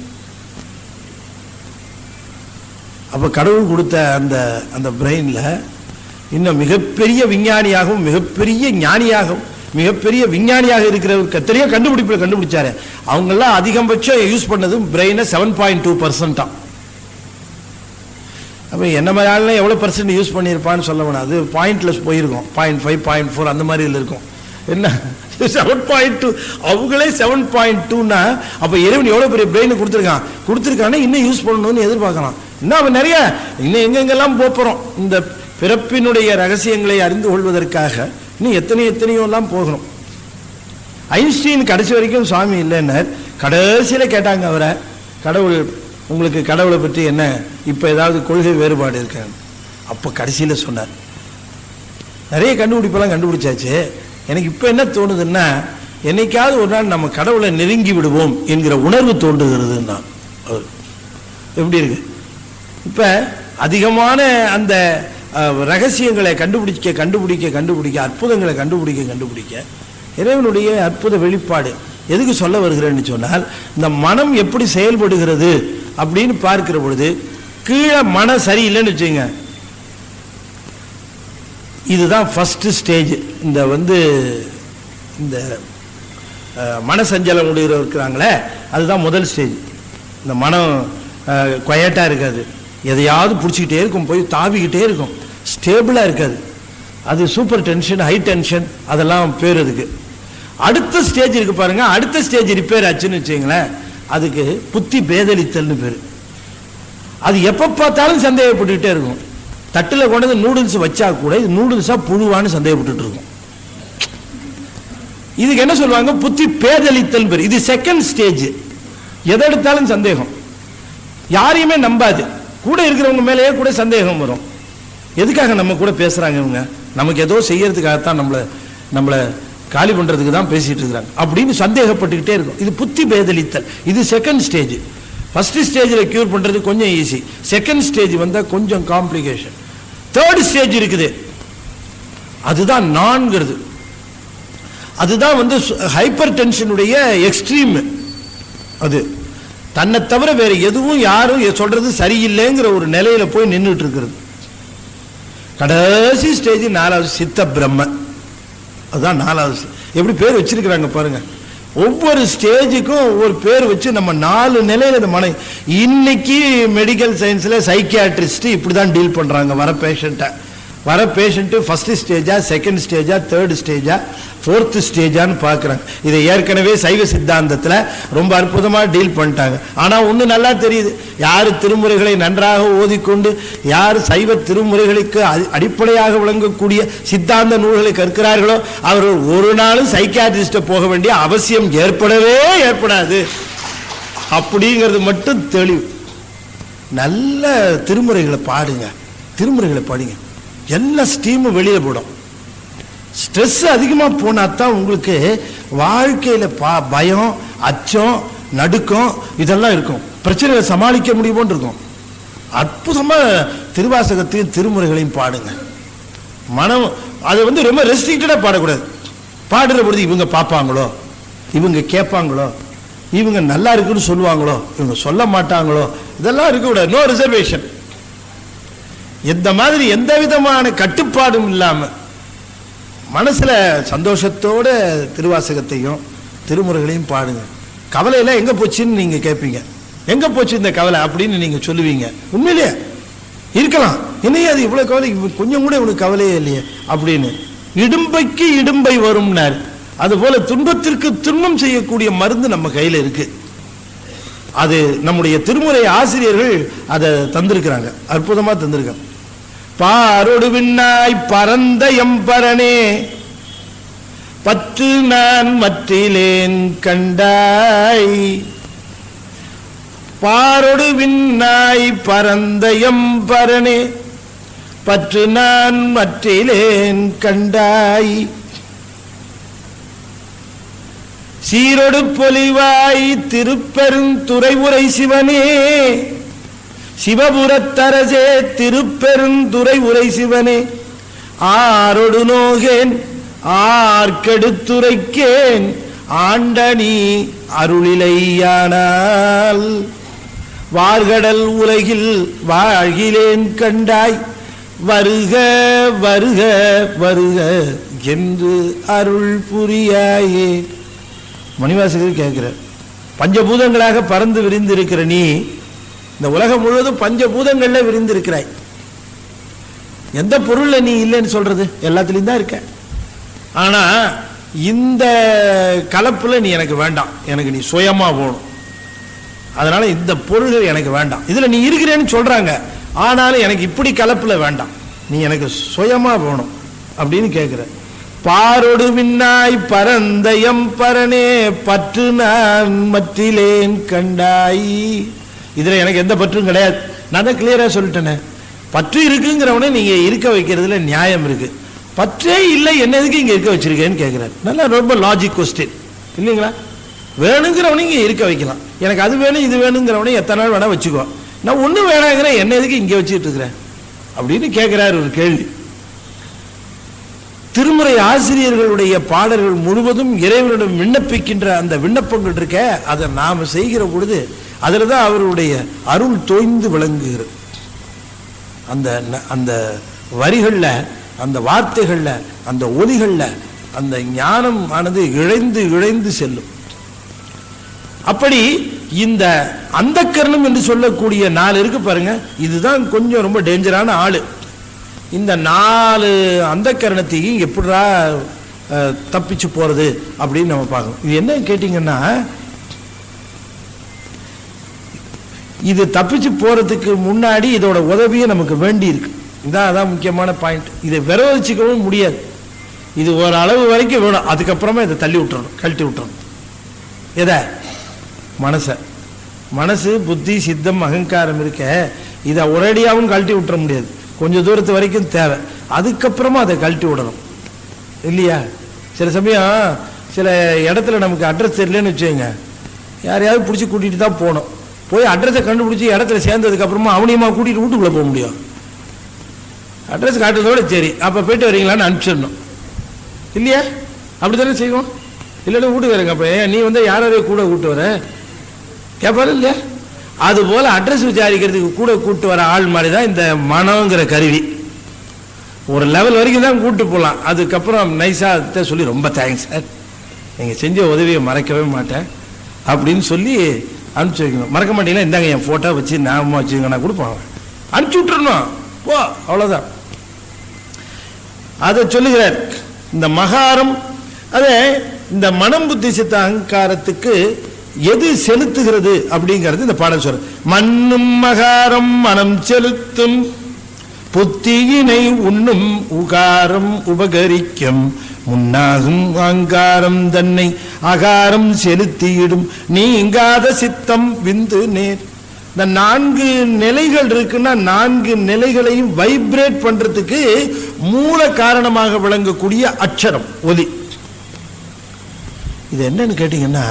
அப்ப கடவுள் கொடுத்த அந்த அந்த பிரெயின்ல இன்னும் மிகப்பெரிய விஞ்ஞானியாகவும் மிகப்பெரிய ஞானியாகவும் மிகப்பெரிய விஞ்ஞானியாக இருக்கிறவருக்கு எத்தனையோ கண்டுபிடிச்சாரு. அவங்கெல்லாம் அதிகபட்சம் யூஸ் பண்ணது பிரெயினை 7.2%. அப்போ என்ன மாதிரி எவ்வளோ பர்சன்ட் யூஸ் பண்ணியிருப்பான்னு சொல்ல வேணாம். அது பாயிண்ட்லெஸ் போயிருக்கும், 0.5 0.4 அந்த மாதிரி இருக்கும். என்ன 7.2, அவங்களே 7.2னா அப்போ இறைவன் எவ்வளோ பெரிய பிரெயினை கொடுத்துருக்கானே இன்னும் யூஸ் பண்ணணும்னு எதிர்பார்க்கலாம். இன்னும் அவன் நிறைய இன்னும் எங்கெங்கெல்லாம் போகிறோம் இந்த பிறப்பினுடைய ரகசியங்களை அறிந்து கொள்வதற்காக இன்னும் எத்தனையோலாம் போகணும். ஐன்ஸ்டீன் கடைசி வரைக்கும் சுவாமி இல்லைன்னார். கடைசியில் கேட்டாங்க அவரை, கடவுள் உங்களுக்கு கடவுளை பற்றி என்ன இப்போ ஏதாவது கொள்கை வேறுபாடு இருக்காங்க? அப்போ கடைசியில் சொன்னார், நிறைய கண்டுபிடிப்பெல்லாம் கண்டுபிடிச்சாச்சு, எனக்கு இப்போ என்ன தோணுதுன்னா என்னைக்காவது ஒரு நாள் நம்ம கடவுளை நெருங்கி விடுவோம் என்கிற உணர்வு தோன்றுகிறதுன்னா. அவர் எப்படி இருக்கு இப்போ அதிகமான அந்த ரகசியங்களை கண்டுபிடிக்க அற்புதங்களை கண்டுபிடிக்க இறைவனுடைய அற்புத வெளிப்பாடு. எதுக்கு சொல்ல வருகிறேன்னு சொன்னால், இந்த மனம் எப்படி செயல்படுகிறது அப்படின்னு பார்க்கிற பொழுது கீழே மனம் சரியில்லைன்னு வச்சுங்க, இதுதான் ஃபர்ஸ்ட் ஸ்டேஜ். இந்த மனசஞ்சலம் உடையவர் இருக்கிறாங்களே, அதுதான் முதல் ஸ்டேஜ். இந்த மனம் குவைட்டாக இருக்காது, எதையாவது பிடிச்சிக்கிட்டே இருக்கும், போய் தாவிக்கிட்டே இருக்கும், ஸ்டேபிளாக இருக்காது. அது சூப்பர் டென்ஷன், ஹை டென்ஷன், அதெல்லாம் பேர் அதுக்கு. அடுத்த ஸ்டேஜ் இருக்கு பாருங்க, அடுத்த ஸ்டேஜ் ரிப்பேர் ஆச்சுன்னு வச்சுங்களேன், அதுக்கு புத்தி பேதலித்தல்னு பேர். அது எப்போ பார்த்தாலும் சந்தேகப்பட்டுக்கிட்டே இருக்கும். தட்டில் கொண்டது நூடுல்ஸ் வச்சா கூட இது நூடுல்ஸா புழுவான்னு சந்தேகப்பட்டு இருக்கும். இதுக்கு என்ன சொல்லுவாங்க, புத்தி பேதலித்தல் பேர். இது செகண்ட் ஸ்டேஜ். எதை எடுத்தாலும் சந்தேகம், யாரையுமே நம்பாது, கூட இருக்கிறவங்க மேலேயே கூட சந்தேகம் வரும். எதுக்காக நம்ம கூட பேசுறாங்க இவங்க, நமக்கு ஏதோ செய்யறதுக்காகத்தான் நம்மளை காலி பண்றதுக்கு தான் பேசிட்டு இருக்கிறாங்க அப்படின்னு சந்தேகப்பட்டுக்கிட்டே இருக்கும். இது புத்தி பேதலித்தல். இது செகண்ட் ஸ்டேஜ். ஃபர்ஸ்ட் ஸ்டேஜில் கியூர் பண்றது கொஞ்சம் ஈஸி, செகண்ட் ஸ்டேஜ் வந்தால் கொஞ்சம் காம்ப்ளிகேஷன். தேர்ட் ஸ்டேஜ் இருக்குது, அதுதான் நான்கிறது. அதுதான் ஹைப்பர் டென்ஷனுடைய எக்ஸ்ட்ரீம். அது தன்னை தவிர வேற எதுவும் யாரும் சொல்றது சரியில்லைங்கிற ஒரு நிலையில போய் நின்றுட்டு இருக்கிறது. கடைசி ஸ்டேஜ் 4வது சித்த பிரம்ம. அதுதான் 4வது. எப்படி பேர் வச்சிருக்கிறாங்க பாருங்க. ஒவ்வொரு ஸ்டேஜுக்கும் ஒவ்வொரு பேர் வச்சு நம்ம 4 நிலையில இந்த மனை. இன்னைக்கு மெடிக்கல் சயின்ஸ்ல சைக்கியாட்ரிஸ்ட் இப்படிதான் டீல் பண்றாங்க வர பேஷண்ட் ஃபர்ஸ்ட் ஸ்டேஜா, செகண்ட் ஸ்டேஜா, தேர்ட் ஸ்டேஜா, ஃபோர்த் ஸ்டேஜான்னு பார்க்குறாங்க. இதை ஏற்கனவே சைவ சித்தாந்தத்தில் ரொம்ப அற்புதமாக டீல் பண்ணிட்டாங்க. ஆனால் ஒன்று நல்லா தெரியுது, யார் திருமுறைகளை நன்றாக ஓதிக்கொண்டு யார் சைவ திருமுறைகளுக்கு அடிப்படையாக விளங்கக்கூடிய சித்தாந்த நூல்களை கற்கிறார்களோ அவர்கள் ஒரு நாளும் சைக்கியாட்ரிஸ்ட்டை போக வேண்டிய அவசியம் ஏற்படாது. அப்படிங்கிறது மட்டும் தெளிவு. நல்ல திருமுறைகளை பாடுங்க, திருமுறைகளை படிங்க. எல்லா ஸ்டீமும் வெளியில போடும். ஸ்ட்ரெஸ் அதிகமா போனா தான் உங்களுக்கு வாழ்க்கையில பயம், அச்சம், நடுக்கம் இதெல்லாம் இருக்கும். பிரச்சனைகளை சமாளிக்க முடியுமோன்னு இருக்கும். அற்புதமா திருவாசகத்தையும் திருமுறைகளையும் பாடுங்க. மனம் அது ரொம்ப ரெஸ்ட்ரிக்டடா பாடக்கூடாது. பாடுற பொழுது இவங்க பார்ப்பாங்களோ, இவங்க கேட்பாங்களோ, இவங்க நல்லா இருக்குன்னு சொல்லுவாங்களோ, இவங்க சொல்ல மாட்டாங்களோ, இதெல்லாம் இருக்கக்கூடாது. No reservation. இந்த மாதிரி எந்த விதமான கட்டுப்பாடும் இல்லாம மனசுல சந்தோஷத்தோட திருவாசகத்தையும் திருமுறைகளையும் பாடுங்க. கவலையெல்லாம் எங்க போச்சுன்னு நீங்க கேட்பீங்க. எங்க போச்சு இந்த கவலை அப்படின்னு நீங்க சொல்லுவீங்க. உண்மையிலேயே இருக்கலாம், என்னையே அது இவ்வளவு கவலை, கொஞ்சம் கூட இவனுக்கு கவலையே இல்லையே அப்படின்னு. இடும்பைக்கு இடும்பை வரும்னாரு. அதுபோல துன்பத்திற்கு துன்பம் செய்யக்கூடிய மருந்து நம்ம கையில இருக்கு. அது நம்முடைய திருமுறை ஆசிரியர்கள் அதை தந்திருக்கிறாங்க, அற்புதமா தந்திருக்காங்க. பாரொடு விண்ணாய் பரந்த எம்பரனே பற்று நான் மற்றிலேன் கண்டாய். பாரொடு விண்ணாய் பரந்த எம்பரனே பற்று நான் மற்றிலேன் கண்டாய். சீரொடு பொலிவாய் திருப்பெருந்துறை உரை சிவனே சிவபுரத்தரசே திருப்பெருந்துறை உரை சிவனே ஆரொடு நோகேன் ஆர்க்கெடுத்துரைக்கேன் ஆண்டனி அருளிலையானால் வார்கடல் உலகில் வாழ்கிலேன் கண்டாய். வருக வருக வருக என்று அருள் புரியாயே. மணிவாசகர் கேட்கிறார், பஞ்சபூதங்களாக பறந்து விரிந்திருக்கிற நீ இந்த உலகம் முழுவதும் பஞ்சபூதங்கள்ல விரிந்திருக்கிறாய். எந்த பொருள்ல நீ இல்லைன்னு சொல்றது? எல்லாத்துலயும் தான் இருக்க. ஆனா இந்த கலப்புல நீ எனக்கு வேண்டாம், எனக்கு நீ சுயமா போகணும். அதனால இந்த பொருள்கள் எனக்கு வேண்டாம். இதுல நீ இருக்கிறேன்னு சொல்றாங்க, ஆனாலும் எனக்கு இப்படி கலப்புல வேண்டாம், நீ எனக்கு சுயமா போகணும் அப்படின்னு கேட்கிற. பாரொடு விண்ணாய் பரந்த எம்பரனே பற்று நான் மற்றிலேன் கண்டாய். இதுல எனக்கு எந்த பற்றும் கிடையாது. நான் தான் கிளியரா சொல்லிட்டேனே, பற்று இருக்குங்கிறவனே நீங்க இருக்க வைக்கிறதுல நியாயம் இருக்கு. பற்றே இல்லை, என்ன எதுக்கு இங்க இருக்க வச்சிருக்கேன்னு கேட்கிறாரு. நல்லா ரொம்ப லாஜிக் கொஸ்டின் இல்லைங்களா? வேணுங்கிறவனே இங்க இருக்க வைக்கலாம். எனக்கு அது வேணும் இது வேணுங்கிறவனே எத்தனை நாள் வேணா வச்சுக்கோ. நான் ஒன்றும் வேணாங்கிறேன், என்ன எதுக்கு இங்கே வச்சுட்டு இருக்கிறேன் அப்படின்னு கேட்கிறாரு ஒரு கேள்வி. திருமுறை ஆசிரியர்களுடைய பாடல்கள் முழுவதும் இறைவனிடம் விண்ணப்பிக்கின்ற அந்த விண்ணப்பங்கள் இருக்க, அதை நாம செய்கிற பொழுது அதில் தான் அவருடைய அருள் தோய்ந்து விளங்குகிறது. அந்த அந்த வரிகள்ல, அந்த வார்த்தைகள்ல, அந்த ஒலிகள்ல அந்த ஞானம் ஆனது இழைந்து இழைந்து செல்லும். அப்படி இந்த அந்தக்கரணம் என்று சொல்லக்கூடிய 4 இருக்கு பாருங்க, இதுதான் கொஞ்சம் ரொம்ப டேஞ்சரான ஆளு. இந்த 4 அந்தக்கரணத்தையும் எப்படிடா தப்பிச்சு போறது அப்படின்னு நம்ம பார்க்கணும். இது என்ன கேட்டீங்கன்னா, இது தப்பிச்சு போறதுக்கு முன்னாடி இதோட உதவியே நமக்கு வேண்டி இருக்கு. இதான் முக்கியமான பாயிண்ட். இதை விரோதிச்சுக்கவும் முடியாது. இது ஒரு அளவு வரைக்கும் வேணும், அதுக்கப்புறமா இதை தள்ளி விட்டுறணும், கழட்டி விட்டுறணும். எதை? மனசு புத்தி சித்தம் அகங்காரம் இருக்க, இதை ஒரேடியாவும் கழட்டி விட்டுற முடியாது. கொஞ்சம் தூரத்து வரைக்கும் தேவை, அதுக்கப்புறமா அதை கழட்டி விடணும் இல்லையா? சில சமயம் சில இடத்துல நமக்கு அட்ரஸ் தெரியலன்னு வச்சுக்கோங்க, யாரையாவது பிடிச்சி கூட்டிட்டு தான் போகணும். போய் அட்ரஸை கண்டுபிடிச்சி இடத்துல சேர்ந்ததுக்கு அப்புறமா அவனியமா கூட்டிட்டு வீட்டுக்குள்ள போக முடியும்? அட்ரஸ் காட்டுறதோட சரி, அப்ப போயிட்டு வரீங்களான்னு அனுப்பிச்சிடணும் இல்லையா? அப்படித்தானே செய்வோம். இல்லைன்னா வீட்டுக்கு வரங்க, அப்ப நீ யாரையும் கூட கூட்டு வர கேட்பாரு இல்லையா? அதுபோல் அட்ரஸ் விசாரிக்கிறதுக்கு கூட கூட்டு வர ஆள் மாதிரி தான் இந்த மனங்கிற கருவி. ஒரு லெவல் வரைக்கும் தான் கூட்டு போகலாம். அதுக்கப்புறம் நைஸாக சொல்லி ரொம்ப தேங்க்ஸ் சார், நீங்கள் செஞ்ச உதவியை மறக்கவே மாட்டேன் அப்படின்னு சொல்லி அனுப்பிச்சி வைக்கணும். மறக்க மாட்டீங்கன்னா இந்தாங்க என் ஃபோட்டோ வச்சு ஞாபகமாக வச்சுக்கோங்கன்னா கொடுப்பாங்க, அனுப்பிச்சி விட்டுறணும் போ, அவ்வளோதான். அதை சொல்லுகிறார் இந்த மகாரம். அதே இந்த மனம் புத்தி சித்த அகங்காரத்துக்கு எது செலுத்துகிறது அப்படிங்கிறது இந்த பாடல் சொல்ற. மண்ணும் மகாரம் மனம் செலுத்தும், புத்தியினை உண்ணும் உகாரம் உபகரிக்கும், முன்னாகும் அங்காரம் தன்னை அகாரம் செலுத்தியிடும், நீங்காத சித்தம் விந்து நேர். இந்த 4 நிலைகள் இருக்குன்னா 4 நிலைகளையும் வைப்ரேட் பண்றதுக்கு மூல காரணமாக விளங்கக்கூடிய அட்சரம் ஒலி. இது என்னன்னு கேட்டீங்கன்னா,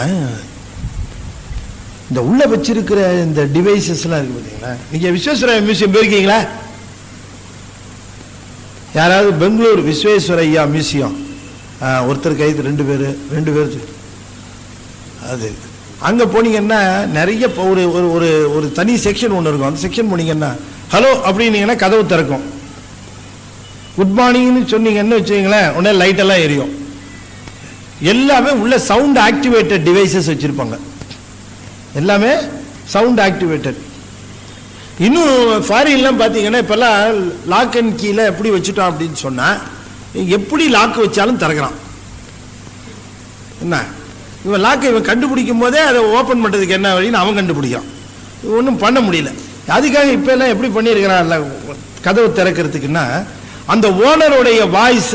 இந்த உள்ள வச்சிருக்கிற இந்த டிவைசஸ் எல்லாம் இருக்கு பார்த்தீங்களா. நீங்க விஸ்வேஸ்வரய்யா மியூசியம் போயிருக்கீங்களா? யாராவது பெங்களூர் விஸ்வேஸ்வரய்யா மியூசியம், ஒருத்தர் கைது 2 பேர் அது அங்கே போனீங்கன்னா நிறைய ஒரு ஒரு ஒரு தனி செக்ஷன் ஒன்று இருக்கும். அந்த செக்ஷன் போனீங்கன்னா ஹலோ அப்படின்னீங்கன்னா கதவு திறக்கும். குட் மார்னிங்னு சொன்னீங்கன்னு வச்சுக்கீங்களேன், உடனே லைட்டெல்லாம் எரியும். எல்லாமே உள்ள சவுண்ட் ஆக்டிவேட்டட் டிவைசஸ் வச்சிருப்பாங்க, எல்லாமே சவுண்ட் ஆக்டிவேட்டட். இன்னும் ஃபாரின்லாம் பார்த்தீங்கன்னா இப்போல்லாம் லாக் அண்ட் கீழே எப்படி வச்சுட்டோம் அப்படின்னு சொன்னால், எப்படி லாக் வச்சாலும் திறக்கிறான். என்ன இவன் லாக்கை இவன் கண்டுபிடிக்கும் போதே அதை ஓப்பன் பண்ணுறதுக்கு என்ன வழின்னு அவன் கண்டுபிடிக்கிறான். ஒன்றும் பண்ண முடியல. அதுக்காக இப்போ எல்லாம் எப்படி பண்ணியிருக்கிறான்ல கதவு திறக்கிறதுக்குன்னா, அந்த ஓனருடைய வாய்ஸ்,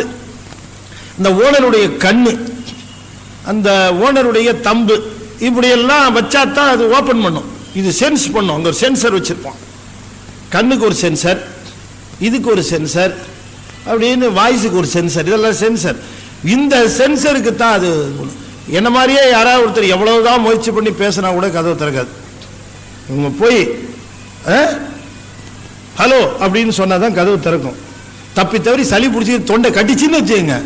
அந்த ஓனருடைய கண்ணு, அந்த ஓனருடைய தம்பு, இப்படியெல்லாம் வச்சா தான் அது ஓப்பன் பண்ணும். இது சென்ஸ் பண்ணும். அங்கே ஒரு சென்சர் வச்சுருப்பான். கண்ணுக்கு ஒரு சென்சர், இதுக்கு ஒரு சென்சர், அப்படின்னு வாய்ஸுக்கு ஒரு சென்சர், இதெல்லாம் சென்சர். இந்த சென்சருக்கு தான் அது. என்ன மாதிரியே யாராவது ஒருத்தர் எவ்வளவுதான் முயற்சி பண்ணி பேசினா கூட கதவு திறக்காது. இவங்க போய் ஹலோ அப்படின்னு சொன்னாதான் கதவு திறக்கும். தப்பி தவறி சளி பிடிச்சி தொண்டை கட்டிச்சுன்னு வச்சுங்க,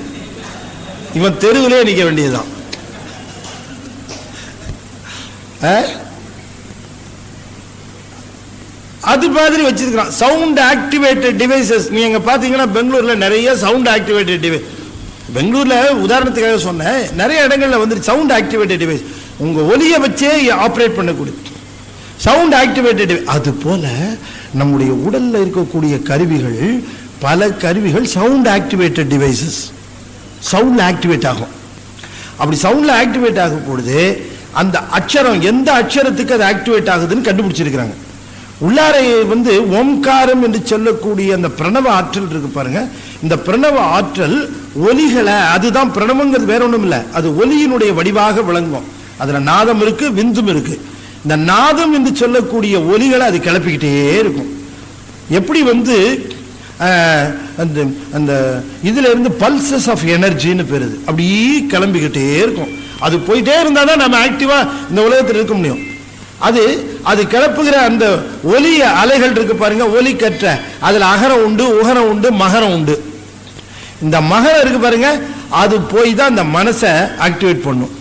இவன் தெருவிலே நிற்க வேண்டியதுதான். அது மாதிரி வச்சிருக்கிறான் சவுண்ட் ஆக்டிவேட்டட் டிவைசஸ். நீங்க பாத்தீங்கன்னா பெங்களூர்ல நிறைய சவுண்ட் ஆக்டிவேட்டட் டிவைஸ். பெங்களூர்ல உதாரணத்துக்காக சொன்னேன், நிறைய இடங்கள்ல வந்து சவுண்ட் ஆக்டிவேட்டட் டிவைஸ், உங்க ஒலியை வச்சே ஆப்ரேட் பண்ணக்கூடிய சவுண்ட் ஆக்டிவேட்டட் டிவைஸ். அது போல நம்முடைய உடல்ல இருக்கக்கூடிய கருவிகள், பல கருவிகள் சவுண்ட் ஆக்டிவேட்டட் டிவைசஸ். சவுண்ட்ல ஆக்டிவேட் ஆகும். அப்படி சவுண்ட்ல ஆக்டிவேட் ஆகும் பொழுது அந்த அக்ஷரம் எந்த அக்ஷரத்துக்கு அது ஆக்டிவேட் ஆகுதுன்னு கண்டுபிடிச்சிருக்கிறாங்க. உள்ளாரை வந்து ஓம்காரம் என்று சொல்லக்கூடிய அந்த பிரணவ ஆற்றல் இருக்கு பாருங்க. இந்த பிரணவ ஆற்றல் ஒலிகளை, அதுதான் பிரணவங்கிறது வேற ஒன்றும் இல்லை, அது ஒலியினுடைய வடிவாக விளங்கும். அதுல நாதம் இருக்கு, விந்தும் இருக்கு. இந்த நாதம் என்று சொல்லக்கூடிய ஒலிகளை அது கிளப்பிக்கிட்டே இருக்கும். எப்படி வந்து அந்த அந்த இதுல இருந்து பல்சஸ் ஆஃப் எனர்ஜின்னு பெறுது, அப்படியே கிளம்பிக்கிட்டே இருக்கும். அது போயிட்டே இருந்தா தான் நம்ம ஆக்டிவா இந்த உலகத்தில் இருக்க முடியும். அது அது கிளப்புகிற அந்த ஒலி அலைகள் இருக்கு பாருங்க, ஒலி கற்ற, அதுல அகரம் உண்டு, உகரம் உண்டு, மகரம் உண்டு. இந்த மகரம் இருக்கு பாருங்க, அது போய் தான் இந்த மனசை ஆக்டிவேட் பண்ணும்.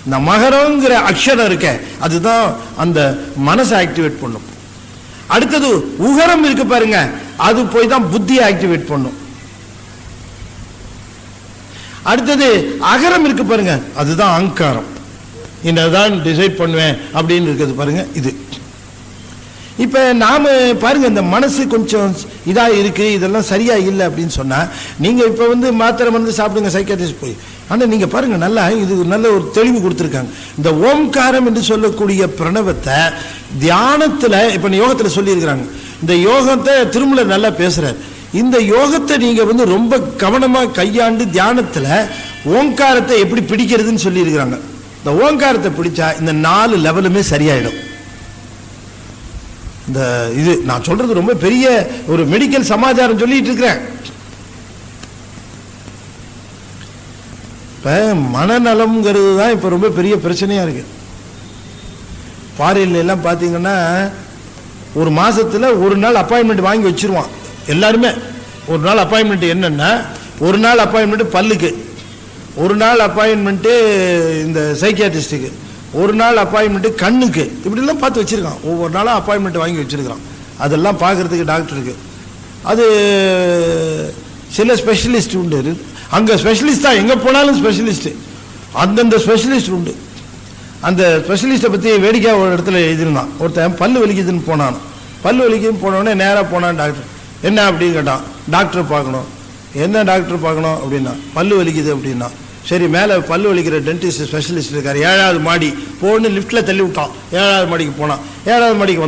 இந்த மகரங்கிற அக்ஷரம் இருக்க, அதுதான் அந்த மனசை ஆக்டிவேட் பண்ணும். அடுத்தது உகரம் இருக்கு பாருங்க, அது போய் தான் புத்தியை ஆக்டிவேட் பண்ணும். அடுத்தது அகரம் இருக்கு பாருங்க, அதுதான் அகங்காரம். என்னதான் டிசைட் பண்ணுவேன் அப்படின்னு இருக்குது பாருங்க. இது இப்ப நாம பாருங்க, இந்த மனசு கொஞ்சம் இதா இருக்கு, இதெல்லாம் சரியா இல்லை அப்படின்னு சொன்னா, நீங்க இப்ப வந்து மாத்திரை மருந்து சாப்பிடுங்க சைக்காட்ரிஸ்ட் போய். ஆனா நீங்க பாருங்க, நல்லா இது நல்ல ஒரு தெளிவு கொடுத்துருக்காங்க. இந்த ஓம்காரம் என்று சொல்லக்கூடிய பிரணவத்தை தியானத்துல, இப்ப யோகத்துல சொல்லி இருக்கிறாங்க. இந்த யோகத்தை திருமலை நல்லா பேசுறாரு. இந்த யோகத்தை நீங்க வந்து ரொம்ப கவனமா கையாண்டு தியானத்துல ஓங்காரத்தை எப்படி பிடிக்கிறதுன்னு சொல்லி இருக்கிறாங்க. இந்த ஓங்காரத்தை பிடிச்சா இந்த 4 லெவலுமே சரியாயிடும். இந்த இது நான் சொல்றது ரொம்ப பெரிய ஒரு மெடிக்கல் சமாச்சாரம் சொல்லிட்டு இருக்கிறேன். இப்ப மனநலம்ங்கிறது தான் இப்ப ரொம்ப பெரிய பிரச்சனையா இருக்கு. ஃபாரின்ல எல்லாம் பாத்தீங்கன்னா ஒரு மாசத்துல ஒரு நாள் அப்பாயின்மெண்ட் வாங்கி வச்சிருவான் எல்லாருமே. ஒரு நாள் அப்பாயின்மெண்ட் என்னன்னா, ஒரு நாள் அப்பாயின்மெண்ட் பல்லுக்கு, ஒரு நாள் அப்பாயின்மெண்ட் இந்த சைக்கியாட்ரிஸ்டுக்கு, ஒரு நாள் அப்பாயின்மெண்ட் கண்ணுக்கு இப்படிலாம் பார்த்து வச்சிருக்கான். ஒவ்வொரு நாளும் அப்பாயின்மெண்ட் வாங்கி வச்சிருக்கான். அதெல்லாம் பார்க்கறதுக்கு டாக்டருக்கு அது சில ஸ்பெஷலிஸ்ட் உண்டு. அங்கே ஸ்பெஷலிஸ்ட் தான், எங்கே போனாலும் ஸ்பெஷலிஸ்ட்டு, அந்தந்த ஸ்பெஷலிஸ்ட் உண்டு. அந்த ஸ்பெஷலிஸ்ட்டை பற்றி வேடிக்கையாக ஒரு இடத்துல எழுதிருந்தான். ஒருத்தன் பல்லு வலிக்குதுன்னு போனான். பல்லு வலிக்குதுன்னு போனோடனே நேராக போனான் டாக்டர். என்ன அப்படின்னு கேட்டான். டாக்டர் பார்க்கணும். என்ன டாக்டர் பார்க்கணும் அப்படின்னா, பல்லு வலிக்குது அப்படின்னா. சரி, மேலே பல்லு வலிக்கிற டென்டிஸ்ட் ஸ்பெஷலிஸ்ட் இருக்கார், 7வது மாடி போன்னு லிஃப்ட்டில் தள்ளி விட்டான். 7வது மாடிக்கு போனான். 7வது மாடிக்கு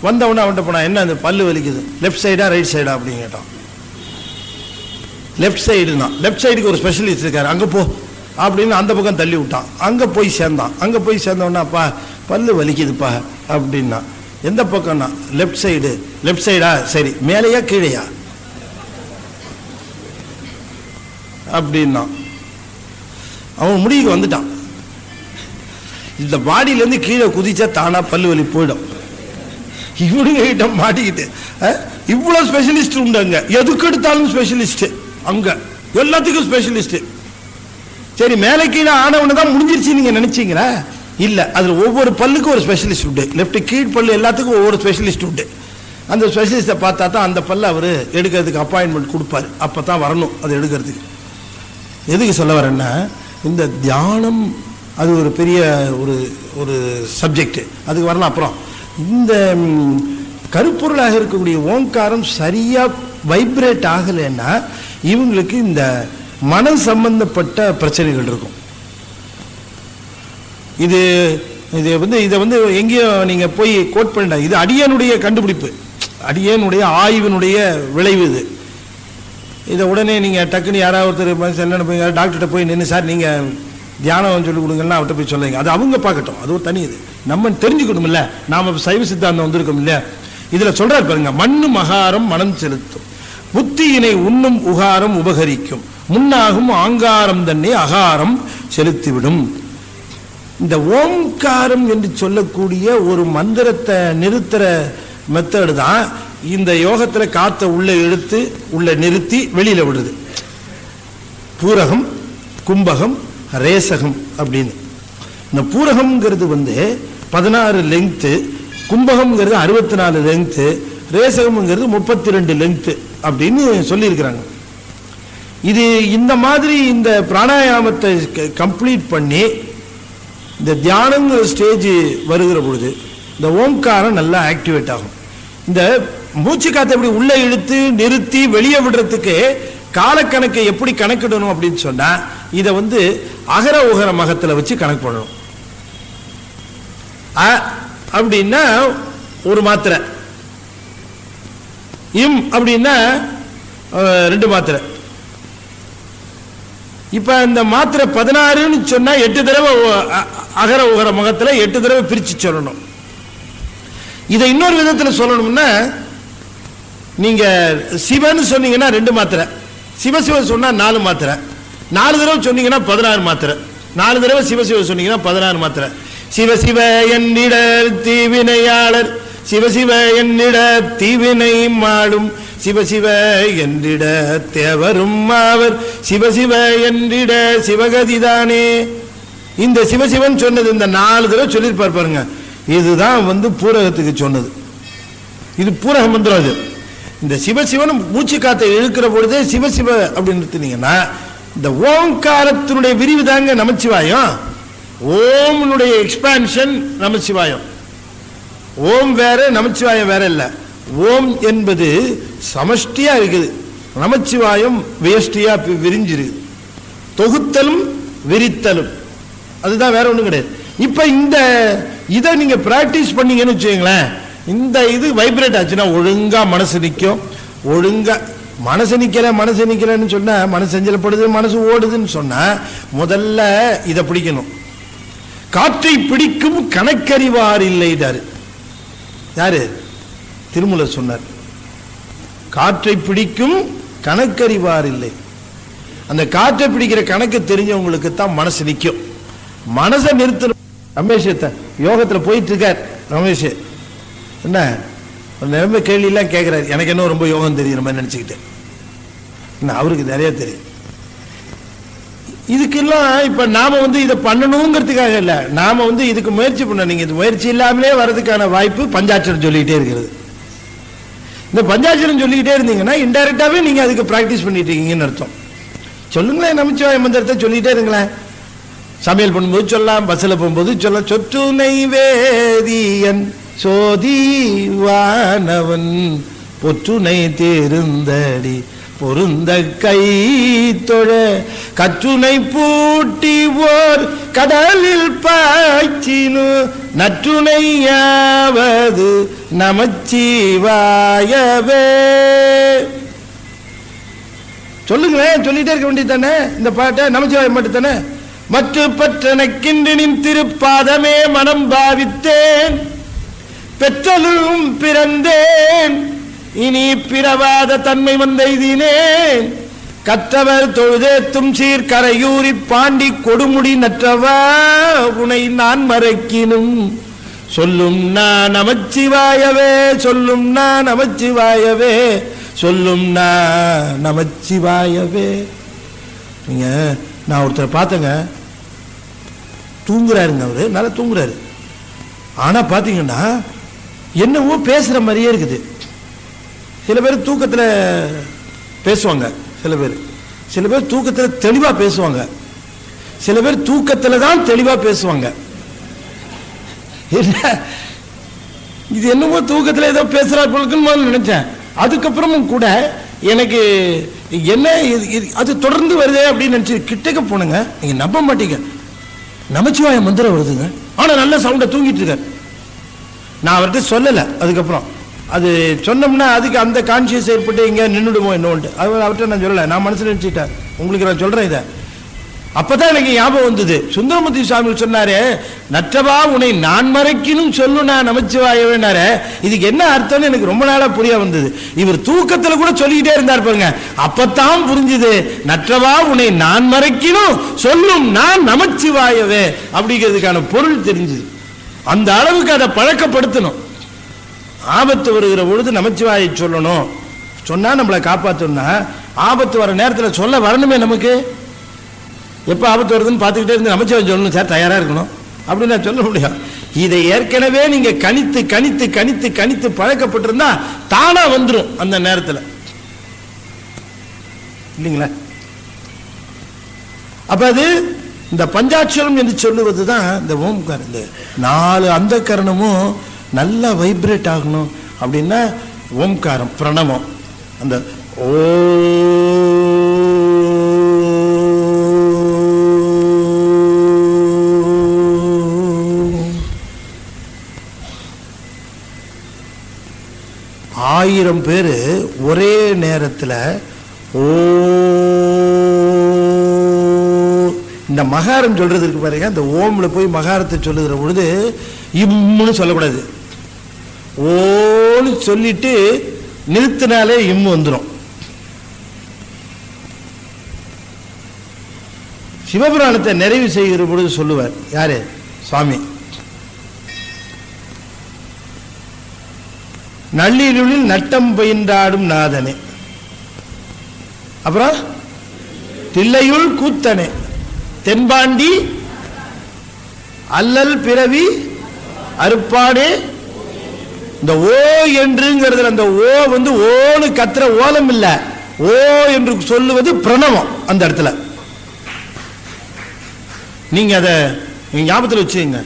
வந்தவுடனே அவன்கிட்ட போனான். என்ன அந்த பல்லு வலிக்குது, லெஃப்ட் சைடா ரைட் சைடா அப்படின்னு கேட்டான். லெஃப்ட் சைடு தான். லெஃப்ட் சைடுக்கு ஒரு ஸ்பெஷலிஸ்ட் இருக்காரு, அங்கே போ அப்படின்னு அந்த பக்கம் தள்ளி விட்டான். அங்கே போய் சேர்ந்தான். அங்கே போய் சேர்ந்தோடனே, அப்பா பல்லு வலிக்குதுப்பா அப்படின்னா. எந்த பக்கம்னா, லெஃப்ட் சைடு. லெஃப்ட் சைடா, சரி மேலையா கீழையா அப்படின்னா. அவன் முடிவுக்கு வந்துட்டான். இந்த பாடியிலேருந்து கீழே குதிச்சா தானா பல்லு வலி போயிடும். இவனுங்க கிட்ட மாட்டிக்கிட்டு இவ்வளோ ஸ்பெஷலிஸ்ட் உண்டு. அங்க எதுக்கு எடுத்தாலும் ஸ்பெஷலிஸ்ட், அங்க எல்லாத்துக்கும் ஸ்பெஷலிஸ்ட். சரி, மேலே கீழே ஆனவனு தான் முடிஞ்சிருச்சு நீங்க நினைச்சீங்களா? இல்ல, அதுல ஒவ்வொரு பல்லுக்கும் ஒரு ஸ்பெஷலிஸ்ட் உண்டு. லெஃப்ட் கீழ் பல்லு எல்லாத்துக்கும் ஒவ்வொரு ஸ்பெஷலிஸ்ட் உண்டு. அந்த ஸ்பெஷலிஸ்ட்டை பார்த்தா தான் அந்த பல்ல அவர் எடுக்கிறதுக்கு அப்பாயின்மெண்ட் கொடுப்பாரு. அப்பதான் வரணும் அது எடுக்கிறதுக்கு. எதுக்கு சொல்ல வரேன்னா, இந்த தியானம் அது ஒரு பெரிய ஒரு ஒரு சப்ஜெக்ட், அதுக்கு வரலாம். அப்புறம் இந்த கருப்பொருளாக இருக்கக்கூடிய ஓங்காரம் சரியா வைப்ரேட் ஆகலைன்னா இவங்களுக்கு இந்த மன சம்பந்தப்பட்ட பிரச்சனைகள் இருக்கும். இது இதை வந்து எங்கேயும் நீங்க போய் கோட் பண்ண, இது அடியனுடைய கண்டுபிடிப்பு, அடியனுடைய ஆய்வினுடைய விளைவு இது. இதை உடனே நீங்க டக்குன்னு யாராவது ஒருத்தர் என்ன போய் டாக்டர்கிட்ட போய் நின்று, சார் நீங்க தியானம் சொல்லி கொடுங்கன்னா அவர்கிட்ட போய் சொல்லுங்க. அது அவங்க பார்க்கட்டும், அது ஒரு தனி இது. நம்ம தெரிஞ்சுக்கணும் இல்ல, நாம சைவ சித்தாந்தம் வந்திருக்கோம் இல்ல. இதுல சொல்றாரு பாருங்க, மண்ணு மகாரம் மனம் செலுத்தும், புத்தியினை உண்ணும் உகாரம் உபகரிக்கும், முன்னாகும் ஆங்காரம் தன்னை அகாரம் செலுத்திவிடும். இந்த ஓம்காரம் என்று சொல்லக்கூடிய ஒரு மந்திரத்தை நிறுத்துற மெத்தடு தான் இந்த யோகத்துல காத்த உள்ள இழுத்து உள்ள நிறுத்தி வெளியில விடுறது. பூரகம், கும்பகம், ரேசகம் அப்படின்னு. இந்த பூரகம்ங்கிறது 16 லெங்க்த்து, கும்பகம்ங்கிறது 64 லெங்க்த்து, ரேசகம்ங்கிறது 32 லெங்க்த்து அப்படின்னு சொல்லியிருக்கிறாங்க. இது இந்த மாதிரி இந்த பிராணாயாமத்தை கம்ப்ளீட் பண்ணி இந்த தியானங்கிற ஸ்டேஜ் வருகிற பொழுது இந்த ஓம்காரம் நல்லா ஆக்டிவேட் ஆகும். இந்த மூச்சு காத்தை எப்படி உள்ள இழுத்து நிறுத்தி வெளியே விடுறதுக்கு காலக்கணக்கை எப்படி கணக்கிடணும் அப்படின்னு சொன்னா, இதை அகர உகர மகத்துல வச்சு கணக்கு பண்ணணும். அப்படின்னா ஒரு மாத்திரை, இம் அப்படின்னா 2 மாத்திரை. இப்ப இந்த மாத்திரை 16ன்னு சொன்னா 8 தடவை அகர உகர முகத்துல 8 தடவை பிரிச்சு சொல்லணும். இதை இன்னொரு விதத்தில் சொல்லணும்னா, நீங்க சிவன்னு சொன்னீங்கன்னா 2 மாத்திரை, சிவசிவ சொன்னா 4 மாத்திரை, 4 தடவை சொன்னீங்கன்னா 16 மாத்திரை, 4 தடவை சிவசிவ சொன்னீங்கன்னா 16 மாத்திரை. சிவசிவ என்னிட தீவினையாளர், சிவசிவ என்னிட தீவினை மாடும், சிவசிவ என்றிட தேவரும் அவர், சிவசிவ என்றிட சிவகதிதானே. இந்த சிவசிவன் சொன்னது இந்த 4 தடவை சொல்லியிருப்பார் பாருங்க. இதுதான் பூரகத்துக்கு சொன்னது. இது பூரக மந்திரம். இது இந்த சிவசிவன் மூச்சு காத்தை இழுக்கிற பொழுதே சிவசிவ அப்படின்னு நிறுத்தினீங்கன்னா, இந்த ஓங்காரத்தினுடைய விரிவு தாங்க நமச்சிவாயம். ஓம்னுடைய எக்ஸ்பான்ஷன் நமச்சிவாயம். ஓம் வேற, நமச்சிவாயம் வேற இல்ல. ஓம் என்பது சமஷ்டியா இருக்குது, நமச்சிவாயம் வேஷ்டியா விரிஞ்சிருக்கு. தொகுத்தலும் விரித்தலும், அதுதான், வேற ஒண்ணும் கிடையாது. இப்ப இந்த இதை நீங்க பிராக்டிஸ் பண்ணீங்கன்னு வச்சுக்கீங்களேன், இந்த இது வைப்ரேட் ஆச்சுன்னா ஒழுங்கா மனசு நிற்கும். ஒழுங்கா மனசு நிக்கலன்னு சொன்னா, மனசு செஞ்சலப்படுது, மனசு ஓடுதுன்னு சொன்னா, முதல்ல இதை பிடிக்கணும். காற்றை பிடிக்கும் கணக்கறிவார் இல்லைதாரு யாரு? திருமூலர் சொன்னார். காற்றை பிடிக்கும் கணக்கறிவார் இல்லை. அந்த காற்றை பிடிக்கிற கணக்கு தெரிஞ்சவங்களுக்கு தான் மனசு நிற்கும். மனசை நிறுத்த ரமேஷ் யோகத்துல போயிட்டு இருக்கார். ரமேஷ் என்ன நிலைமை கேள்வி எல்லாம் கேட்கிறாரு. எனக்கு என்ன ரொம்ப யோகம் தெரியும் நம்ம நினைச்சுக்கிட்டு, அவருக்கு நிறைய தெரியும். இதுக்கெல்லாம் இப்ப நாம இதை பண்ணணுங்கிறதுக்காக இல்ல, நாம இதுக்கு முயற்சி பண்ண. நீங்க இது முயற்சி இல்லாமலே வர்றதுக்கான வாய்ப்பு பஞ்சாட்சரம் சொல்லிக்கிட்டே இருக்கிறது. இந்த பஞ்சாட்சரம் சொல்லிக்கிட்டே இருந்தீங்கன்னா இன்டைரக்டாவே நீங்க அதுக்கு பிராக்டிஸ் பண்ணிட்டு இருக்கீங்கன்னு அர்த்தம். சொல்லுங்களேன், நமச்சிவாய மந்திரத்தை சொல்லிட்டே இருங்களேன். சமையல் பண்ணும்போது சொல்லலாம், பஸ்ஸில் போகும்போது சொல்லலாம். சொற்றுனை வேதியன் சோதிவானவன் பொற்றுனை தேர்ந்தடி பொருந்த கை தொழ கற்றுனை பூட்டி ஓர் கடலில் பாய்ச்சினு நற்றுணையாவது நமச்சிவாயவே. சொல்லுங்களேன், சொல்லிட்டே இருக்க வேண்டியது தானே இந்த பாட்டை. நமச்சிவாயம் மட்டும் தானே. மற்ற பற்றனக்கின்றின் திருப்பாதமே மனம் பாவித்தேன், பெற்றலும் பிறந்தேன், இனி பிறவாத தன்மை வந்தெய்தினேன், கற்றவர் தொழுதேத்தும் சீர்கரையூரி பாண்டி கொடுமுடி நற்றவா உனை நான் மறைக்கினும் சொல்லும் நான் நமச்சிவாயவே, சொல்லும் நான் நமச்சிவாயவே, சொல்லும் நான் நமச்சிவாயவே. நீங்க நான் ஒருத்தரை பார்த்தேங்க, தூங்குறாருங்க, அவரு நல்லா தூங்குறாரு. ஆனா பாத்தீங்கன்னா என்னவோ பேசுற மாதிரியே இருக்குது. சில பேர் தூக்கத்துல பேசுவாங்க, சில பேர் தூக்கத்துல தெளிவா பேசுவாங்க, சில பேர் தூக்கத்துல தான் தெளிவா பேசுவாங்க. இது என்னவோ தூக்கத்துல ஏதோ பேசுறாருன்னு நினைச்சேன். அதுக்கப்புறமும் கூட எனக்கு என்ன அது தொடர்ந்து வருதே அப்படின்னு நினைச்சு கிட்டக்க போனுங்க. நீங்க நம்ப மாட்டீங்க, நமச்சிவாய மந்திரம் வருதுங்க. ஆனா நல்ல சவுண்ட தூங்கிட்டு இருக்காரு. நான் அவர்கிட்ட சொல்லல. அதுக்கப்புறம் அது சொன்னோம்னா அதுக்கு அந்த கான்சியஸ் ஏற்பட்டு இங்க நின்றுடுமோ என்னோன்ட்டு அவர்கிட்ட நான் சொல்லல. நான் மனசுல நினைச்சிட்டேன், உங்களுக்கு நான் சொல்றேன் இதை. அப்பதான் எனக்கு ஞாபகம் வந்தது. சுந்தரமூர்த்தி சுவாமி சொன்னாரு, நற்றவா உன்னை நான் மறைக்கினும் சொல்லு நான் நமச்சிவாயவேனாரு. இதுக்கு என்ன அர்த்தம்னு எனக்கு ரொம்ப நாளா புரிய வந்தது. இவர் தூக்கத்துல கூட சொல்லிக்கிட்டே இருந்தார் பாருங்க. அப்பத்தான் புரிஞ்சுது, நற்றவா உன்னை நான் மறைக்கினும் சொல்லும் நான் நமச்சிவாயவே அப்படிங்கிறதுக்கான பொருள் தெரிஞ்சுது. அந்த அளவுக்கு அதை பழக்கப்படுத்தணும். ஆபத்து வருகிற பொழுது நமச்சிவாயை சொல்லணும். சொன்னா நம்மளை காப்பாற்றணும்னா ஆபத்து வர நேரத்தில் சொல்ல வரணுமே. நமக்கு எப்போ ஆபத்து வருதுன்னு பார்த்துக்கிட்டே இருந்து நமச்சிவாயை சொல்லணும் சார், தயாரா இருக்கணும் அப்படின்னு நான் சொல்ல முடியும். இதை ஏற்கனவே நீங்க கணித்து கணித்து கணித்து கணித்து பழக்கப்பட்டிருந்தா தானா வந்துடும் அந்த நேரத்தில், இல்லைங்களா? அப்ப அது இந்த பஞ்சாட்சரம் என்று சொல்லுவதுதான் இந்த ஓம்காரம். இந்த 4 அந்த கரணமும் நல்லா வைப்ரேட் ஆகணும் அப்படின்னா ஓம்காரம் பிரணவம். அந்த ஓ 1000 பேர் ஒரே நேரத்தில் ஓ இந்த மகாரம் சொல்றதுக்கு பாருங்க. இந்த ஓம்ல போய் மகாரத்தை சொல்லுகிற பொழுது இம்முன்னு சொல்லக்கூடாது. ஓன்னு சொல்லிட்டு நிறுத்தினாலே இம்மு வந்துடும். சிவபுராணத்தை நிறைவு செய்கிற பொழுது சொல்லுவார் யாரு? சுவாமி. நள்ளிருளில் நட்டம் பயின்றாடும் நாதனே, அப்புறம் தில்லையுள் கூத்தனே, தென்பாண்டி அல்லல் பிறவி அறுப்பாடே. இந்த ஓ என்றுங்கிறதுல அந்த ஓ ஓன்னு கத்துற ஓலம் இல்ல, ஓ என்று சொல்லுவது பிரணவம். அந்த இடத்துல நீங்க அதை ஞாபகத்தில் வச்சுங்க.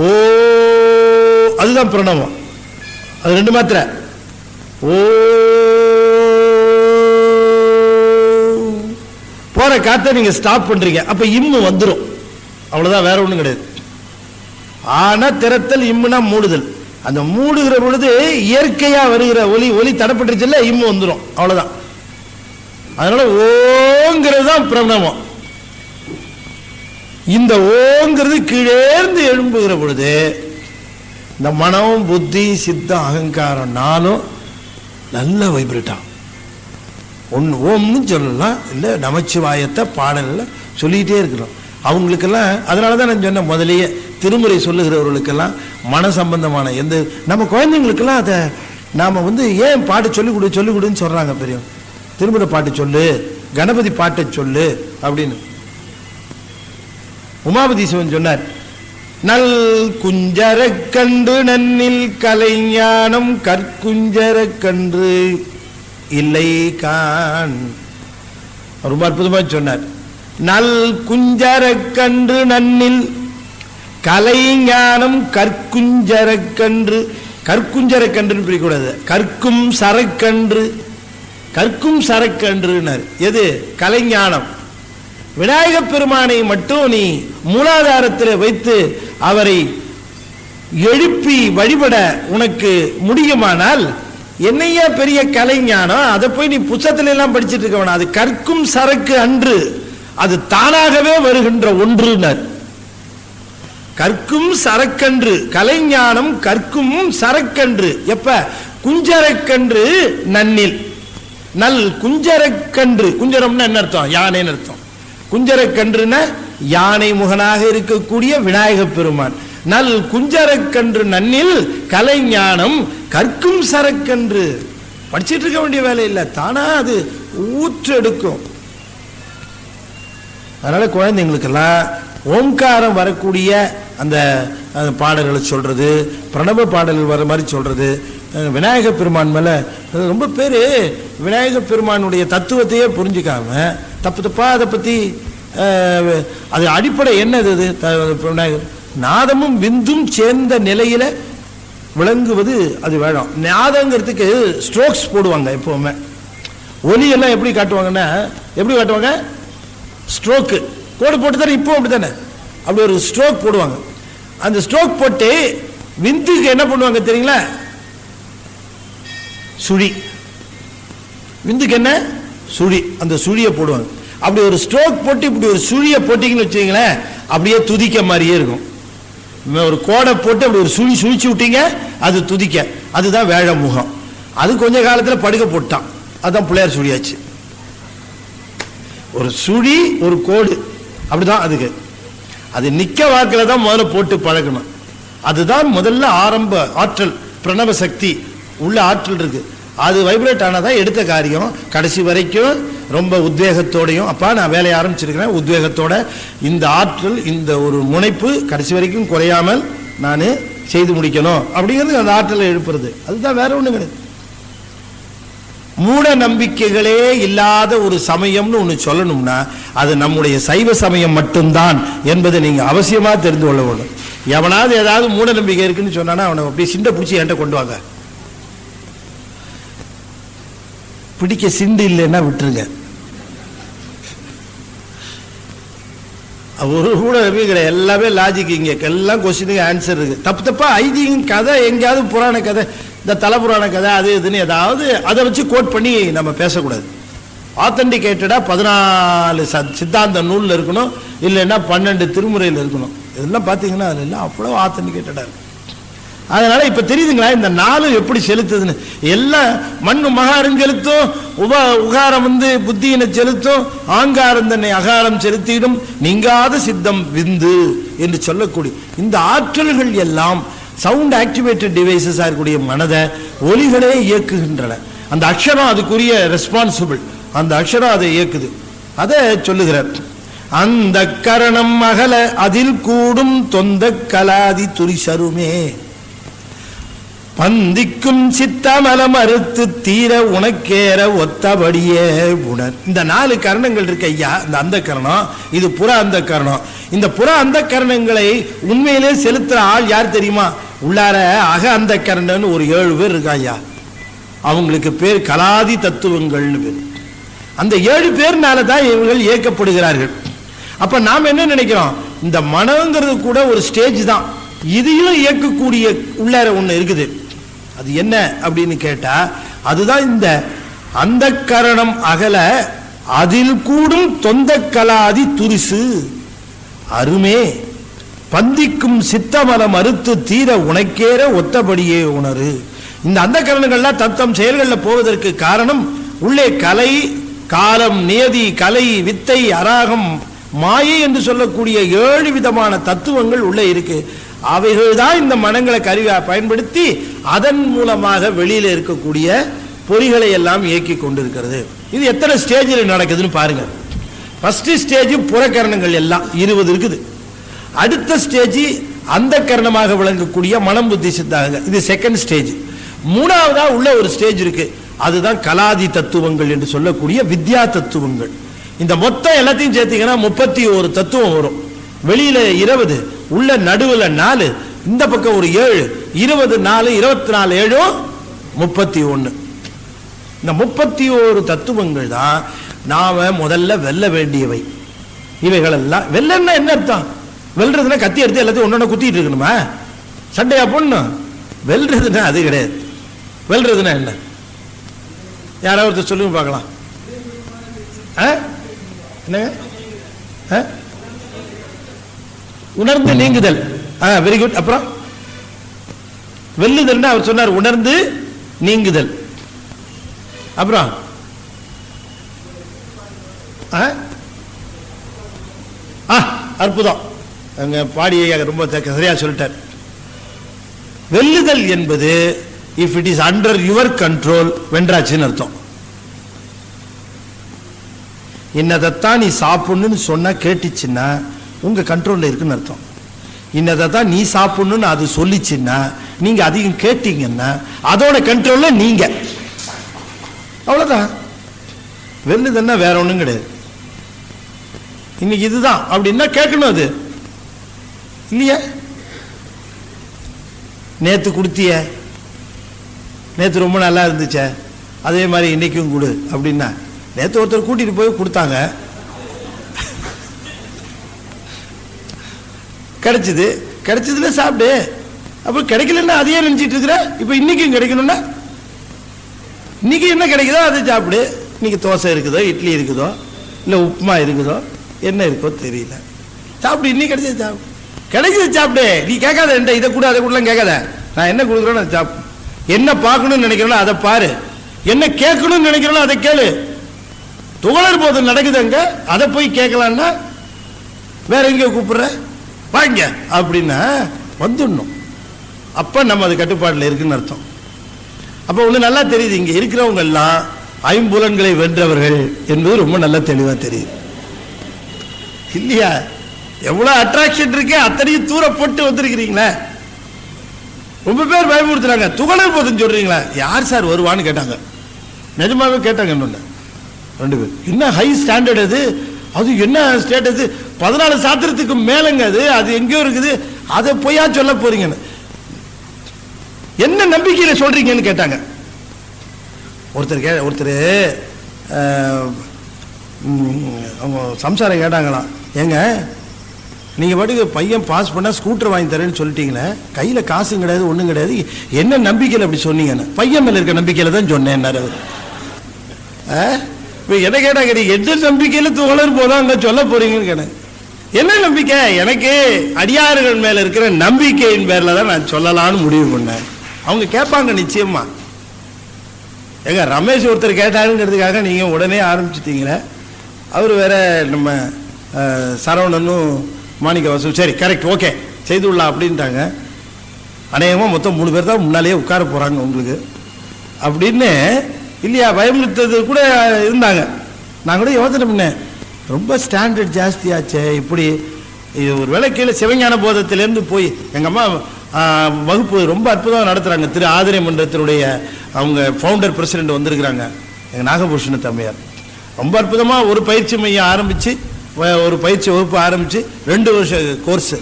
ஓ அதுதான் பிரணவம். அது 2 மாத்திரை. ஓ போற காத்த நீங்க ஸ்டாப் பண்றீங்க, அப்ப இம்மு வந்துடும். அவ்வளவுதான், வேற ஒண்ணும் கிடையாது. ஆனா திறத்தல் இம்முனா மூடுதல். அந்த மூடுகிற பொழுது இயற்கையா வருகிற ஒலி தடப்பட்டுருச்சுல்ல, இம்மு வந்துடும். அவ்வளவுதான். அதனால ஓங்கிறது தான் பிரணவம். இந்த ஓங்கிறது கீழேர்ந்து எழும்புகிற பொழுது இந்த மனம் புத்தி சித்தம் அகங்காரம் 4 நல்ல வைப்ரேட் ஆகும். ஒன்று ஓம்னு சொல்லலாம், இல்லை நமச்சிவாயத்தை பாடல்ல சொல்லிக்கிட்டே இருக்கிறோம் அவங்களுக்கெல்லாம். அதனால தான் நான் சொன்ன முதலையே திருமுறை சொல்லுகிறவர்களுக்கெல்லாம் மன சம்பந்தமான எந்த நம்ம குழந்தைங்களுக்கெல்லாம் அதை நாம் ஏன் பாட்டு சொல்லிக் கொடுன்னு சொல்கிறாங்க பெரியவங்க. திருமுறை பாட்டு சொல்லு, கணபதி பாட்டை சொல்லு அப்படின்னு. உமாபதி சிவன் சொன்னார், நல் குஞ்சர கன்று நன்னில் கலைஞானம் கற்குஞ்சர கன்று இல்லை கான். ரொம்ப அற்புதமா சொன்னார். நல் குஞ்சர கன்று நன்னில் கலைஞானம் கற்குஞ்சர கன்று. கற்குஞ்சர கன்றுன்னு பிரிக்கூடாது, கற்கும் சரக்கன்று. கற்கும் சரக்கன்றுனர் எது? கலைஞானம். விநாயக பெருமானை மட்டும் நீ மூலாதாரத்தில் வைத்து அவரை எழுப்பி வழிபட உனக்கு முடியுமானால் என்னையா பெரிய கலைஞானம்? அதை போய் நீ புத்தகத்துல எல்லாம் படிச்சுட்டு இருக்க வேணாம். அது கற்கும் சரக்கு அன்று, அது தானாகவே வருகின்ற ஒன்றுனர். கற்கும் சரக்கன்று, கலைஞானம் கற்கும் சரக்கன்று. எப்ப? குஞ்சரக்கன்று நன்னில். நல் குஞ்சரக்கன்று, குஞ்சரம்னா என்ன அர்த்தம்? யானைன்னு அர்த்தம். குஞ்சரக்கன்றுனா யானை முகனாக இருக்கக்கூடிய விநாயக பெருமான். நல் குஞ்சரக்கன்று நன்னில் கலைஞானம் கற்கும் சரக்கன்று. படிச்சுட்டு இருக்க வேண்டிய வேலை இல்லை, தானா அது ஊற்று எடுக்கும். அதனால குழந்தைங்களுக்கெல்லாம் ஓம்காரம் வரக்கூடிய அந்த பாடல்களை சொல்றது, பிரணவ பாடல்கள் வர மாதிரி சொல்றது, விநாயக பெருமான் மேல ரொம்ப பேர் விநாயக பெருமானுடைய தத்துவத்தையே புரிஞ்சுக்காம தப்பு தப்பா அதை பத்தி அது அடிப்படை என்னது? விநாயகர் நாதமும் விந்தும் சேர்ந்த நிலையில விளங்குவது அது வேணும். நாதங்கிறதுக்கு ஸ்ட்ரோக்ஸ் போடுவாங்க எப்பவுமே. ஒலி எல்லாம் எப்படி காட்டுவாங்கன்னா, எப்படி காட்டுவாங்க? ஸ்ட்ரோக்கு கோடு போட்டு தானே, இப்போ அப்படி தானே, அப்படி ஒரு ஸ்ட்ரோக் போடுவாங்க. அந்த ஸ்ட்ரோக் போட்டு விந்துக்கு என்ன பண்ணுவாங்க தெரியுங்களா? சுழி. விந்துக்கு என்ன? சுழி. அந்த சுழியை போடுவாங்க. அப்படி ஒரு ஸ்ட்ரோக் போட்டு இப்படி ஒரு சுழியை போட்டீங்கன்னு வச்சுங்களேன், அப்படியே துதிக்க மாதிரியே இருக்கும். ஒரு கோடை போட்டு அப்படி ஒரு சுழி சுழிச்சு விட்டீங்க, அது துதிக்க. அதுதான் வேழ முகம். அது கொஞ்ச காலத்தில் படுக்க போட்டான், அதுதான் பிள்ளையார் சுழியாச்சு. ஒரு சுழி ஒரு கோடு அப்படிதான் அதுக்கு. அது நிக்க வாக்கில் தான் முதல்ல போட்டு பழகணும். அதுதான் முதல்ல ஆரம்ப ஆற்றல். பிரணவ சக்தி உள்ள ஆற்றல் இருக்கு. அது வைப்ரேட் ஆனாதான் எடுத்த காரியம் கடைசி வரைக்கும் ரொம்ப உத்வேகத்தோடையும், அப்பா நான் வேலையை ஆரம்பிச்சிருக்கிறேன் உத்வேகத்தோட, இந்த ஆற்றல் இந்த ஒரு முனைப்பு கடைசி வரைக்கும் குறையாமல் நான் செய்து முடிக்கணும் அப்படிங்கிறது அந்த ஆற்றலை எழுப்புறது. அதுதான், வேற ஒண்ணு கிடையாது. மூட நம்பிக்கைகளே இல்லாத ஒரு சமயம்னு ஒன்று சொல்லணும்னா அது நம்முடைய சைவ சமயம் மட்டும்தான் என்பதை நீங்க அவசியமா தெரிந்து கொள்ள வேண்டும். எவனாவது ஏதாவது மூட நம்பிக்கை இருக்குன்னு சொன்னானா அவனை அப்படியே சிண்டை பிடிச்சி என்கிட்ட கொண்டு வாங்க. பிடிக்க சிண்டு இல்லைன்னா விட்டுருங்க. ஒரு கூட நம்பிக்கை எல்லாமே லாஜிக், இங்க எல்லாம் கொஸ்டினுக்கு ஆன்சர் இருக்கு. தப்பு தப்பா ஐதீகம் கதை, எங்கேயாவது புராண கதை, இந்த தல புராண கதை அது இதுன்னு ஏதாவது அதை வச்சு கோட் பண்ணி நம்ம பேசக்கூடாது. ஆத்தன்டிகேட்டடா 14 சித்தாந்த நூல்ல இருக்கணும், இல்லைன்னா 12 திருமுறையில் இருக்கணும். இதெல்லாம் பார்த்தீங்கன்னா அதெல்லாம் அவ்வளோ ஆத்தன்டிகேட்டடா இருக்கு. அதனால இப்ப தெரியுதுங்களா இந்த 4 எப்படி செலுத்துதுன்னு? எல்லாம் மண்ணு மகாரம் செலுத்தும், உகாரம் புத்தியினை செலுத்தும், ஆங்காரம் தன்னை அகாரம் செலுத்திடும், நீங்காத சித்தம் விந்து என்று சொல்லக்கூடிய இந்த ஆற்றல்கள் எல்லாம் சவுண்ட் ஆக்டிவேட்டட் டிவைசஸ் இருக்கக்கூடிய மனதை ஒலிகளே இயக்குகின்றன. அந்த அக்ஷரம் அதுக்குரிய ரெஸ்பான்சிபிள், அந்த அக்ஷரம் அதை இயக்குது. அதை சொல்லுகிறார். அந்த கரணம் அகல அதில் கூடும் தொந்த கலாதி துரிசருமே பந்திக்கும் சித்தமல மறுத்து தீர உனக்கேற ஒத்தபடியே உணர். இந்த 4 கரணங்கள் இருக்கு ஐயா. இந்த அந்த கரணம், இது புற அந்த கரணம். இந்த புற அந்த கரணங்களை உண்மையிலே செலுத்துற ஆள் யார் தெரியுமா? உள்ளார அக அந்த கரணன்னு ஒரு 7 பேர் இருக்கா ஐயா. அவங்களுக்கு பேர் கலாதி தத்துவங்கள்னு பேர். அந்த 7 பேர்னால தான் இவர்கள் இயக்கப்படுகிறார்கள். அப்ப நாம் என்ன நினைக்கிறோம்? இந்த மனங்கிறது கூட ஒரு ஸ்டேஜ் தான், இதையும் இயக்கக்கூடிய உள்ளார ஒண்ணு இருக்குது. அது என்ன அப்படின்னு கேட்டா அதுதான் இந்த அந்த கரணம் அகல அதில் கூடும் தொந்த கலாதி துரிசு அருமே பந்திக்கும் சித்தமல மறுத்து தீர உனக்கேற ஒத்தபடியே உணரு. இந்த அந்த கரணங்கள்லாம் தத்தம் செயல்களில் போவதற்கு காரணம் உள்ளே கலை, காலம், நியதி, கலை, வித்தை, அராகம், மாயை என்று சொல்லக்கூடிய 7 விதமான தத்துவங்கள் உள்ளே இருக்கு. அவைகள் தான் இந்த மனங்களை கருவியா பயன்படுத்தி அதன் மூலமாக வெளியில இருக்கக்கூடிய பொறிகளை எல்லாம் இயக்கி கொண்டிருக்கிறது. இது எத்தனை ஸ்டேஜில் நடக்குதுன்னு பாருங்க. ஃபர்ஸ்ட் ஸ்டேஜ் புறக்கரணங்கள் எல்லாம் 20 இருக்குது. அடுத்த ஸ்டேஜ் அந்த கரணமாக விளங்கக்கூடிய மனம் புத்தி சித்தாங்க, இது செகண்ட் ஸ்டேஜ். மூணாவதா உள்ள ஒரு ஸ்டேஜ் இருக்கு, அதுதான் கலாதி தத்துவங்கள் என்று சொல்லக்கூடிய வித்யா தத்துவங்கள். இந்த மொத்தம் எல்லாத்தையும் சேர்த்தீங்கன்னா 31 தத்துவம் வரும். வெளியில 20, உள்ள நடுவில் 4, இந்த பக்கம் ஒரு 7, 20 4 24 7 31. இந்த 31 தத்துவங்கள் தான் நாம முதல்ல வெல்ல வேண்டியவை. இவைகள் எல்லாம் வெல்லன்னா என்ன அர்த்தம்? வெல்றதுன்னா கத்தி எடுத்து எல்லாத்தையும் ஒன்னொன்னு குத்திட்டு இருக்கணுமா? சண்டையா பொண்ணு? வெல்றதுன்னா அது கிடையாது. வெல்றதுன்னா என்ன? யாராவது ஒருத்தர் சொல்லுங்க பார்க்கலாம். என்னங்க? உணர்ந்து நீங்குதல். Very good. அப்புறம் வெல்லுதல் அவர் சொன்னார், உணர்ந்து நீங்குதல். அப்புறம் அற்புதம், அங்க பாடியை ரொம்ப சரியா சொல்லிட்டார். வெல்லுதல் என்பது if it is under your control வென்றாச்சுன்னு அர்த்தம். இன்னதான் நீ சாப்பிடணும்னு சொன்னா கேட்டுச்சுன்னா உங்க கண்ட்ரோல்ல இருக்குன்னு அர்த்தம். இன்னதான் நீ சாப்பிடணும்னு அது சொல்லிச்சுன்னா நீங்க அதிகம் கேட்டீங்கன்னா அதோட கண்ட்ரோல்ல நீங்க. அவ்வளவுதான். வெல்லுதுன்னா வேற ஒண்ணும் கிடையாது. இன்னைக்கு இதுதான் அப்படின்னா கேட்கணும். அது இல்லையா? நேத்து கொடுத்திய, நேத்து ரொம்ப நல்லா இருந்துச்ச, அதே மாதிரி இன்னைக்கும் கொடு அப்படின்னா, நேத்து ஒருத்தர் கூட்டிட்டு போய் கொடுத்தாங்க, கிடைச்சது, கிடைச்சதுல சாப்பிடு. அப்ப கிடைக்கலன்னா அதையே நினைச்சிட்டு இருக்கிற. இப்ப இன்னைக்கும் கிடைக்கணும்னா இன்னைக்கு என்ன கிடைக்குதோ அதை சாப்பிடு. இன்னைக்கு தோசை இருக்குதோ, இட்லி இருக்குதோ, இல்ல உப்புமா இருக்குதோ, என்ன இருக்கோ தெரியல, சாப்பிடு. இன்னைக்கு கிடைச்சது சாப்பிடு, கிடைச்சது சாப்பிடு. நீ கேட்காத, என்கிட்ட இதை கூட அதை கூடலாம் கேட்காத. நான் என்ன கொடுக்குறேன்னு அதை சாப்பிடு. என்ன பார்க்கணும்னு நினைக்கிறோம் அதை பாரு, என்ன கேட்கணும்னு நினைக்கிறோம் அதை கேளு. துகளர் போது நடக்குதுங்க, அதை போய் கேட்கலான்னா வேற எங்க கூப்பிடுற வாங்க அப்படின்னா வந்துடணும். அப்ப நம்ம அது கட்டுப்பாட்டில் இருக்குன்னு அர்த்தம். அப்ப ஒண்ணு நல்லா தெரியுது, இங்க இருக்கிறவங்க எல்லாம் ஐம்புலன்களை வென்றவர்கள் என்பது ரொம்ப நல்லா தெளிவா தெரியுது இல்லையா? எவ்வளவு அட்ராக்ஷன் இருக்கு, அத்தனையும் தூர போட்டு வந்திருக்கிறீங்களா? ரொம்ப பேர் பயமுறுத்துறாங்க. துகளர் போதுன்னு சொல்றீங்களா? யார் சார் வருவான்னு கேட்டாங்க. நிஜமாவே கேட்டாங்க. இன்னொன்னு 2 பேர், என்ன ஹை ஸ்டாண்டர்ட் அது, அது என்ன ஸ்டேட்டஸ், 14 சாத்திரத்துக்கு மேலங்க அது, அது எங்கேயோ இருக்குது, அதை போயா சொல்ல போறீங்கன்னு. என்ன நம்பிக்கையில சொல்றீங்கன்னு கேட்டாங்க. ஒருத்தர் அவங்க சம்சாரம் கேட்டாங்களாம், ஏங்க நீங்க பாட்டுக்கு பையன் பாஸ் பண்ணா ஸ்கூட்டர் வாங்கி தரேன்னு சொல்லிட்டீங்களே, கையில காசும் கிடையாது ஒண்ணும் கிடையாது, என்ன நம்பிக்கையில் அப்படி சொன்னீங்கன்னு. பையன் மேல இருக்க நம்பிக்கையில தான் சொன்னேன். என்ன கேட்டாங்க, நீ எந்த நம்பிக்கையில துகளர் போதும் அங்க சொல்ல போறீங்கன்னு கேட்டேன். என்ன நம்பிக்கை? எனக்கு அடியார்கள் மேல இருக்கிற நம்பிக்கையின் பேர்ல தான் நான் சொல்லலாம்னு முடிவு பண்ணேன். அவங்க கேட்பாங்க நிச்சயமா. ஏங்க ரமேஷ் ஒருத்தர் கேட்டாருங்கிறதுக்காக நீங்க உடனே ஆரம்பிச்சிட்டீங்களே. அவர் வேற நம்ம சரவணனும் மாணிக்க வாசு, சரி கரெக்ட் ஓகே செய்துள்ளா அப்படின்ட்டாங்க. அநேகமாக மொத்தம் 3 பேர் தான் முன்னாலேயே உட்கார போறாங்க உங்களுக்கு அப்படின்னு இல்லையா பயமுறுத்தது கூட இருந்தாங்க. நான் கூட யோசனை பண்ணேன், ரொம்ப ஸ்டாண்டர்ட் ஜாஸ்தியாச்சே இப்படி. ஒரு வேளை கீழே சிவஞான போதத்திலேருந்து போய் எங்கள் அம்மா வகுப்பு ரொம்ப அற்புதமாக நடத்துகிறாங்க. திரு ஆதிரை மன்றத்தினுடைய அவங்க ஃபவுண்டர் பிரசிடென்ட் வந்திருக்கிறாங்க, எங்கள் நாகபூஷண தம்மையார். ரொம்ப அற்புதமாக ஒரு பயிற்சி மையம் ஆரம்பித்து, ஒரு பயிற்சி வகுப்பு ஆரம்பித்து 2 வருஷ கோர்ஸு.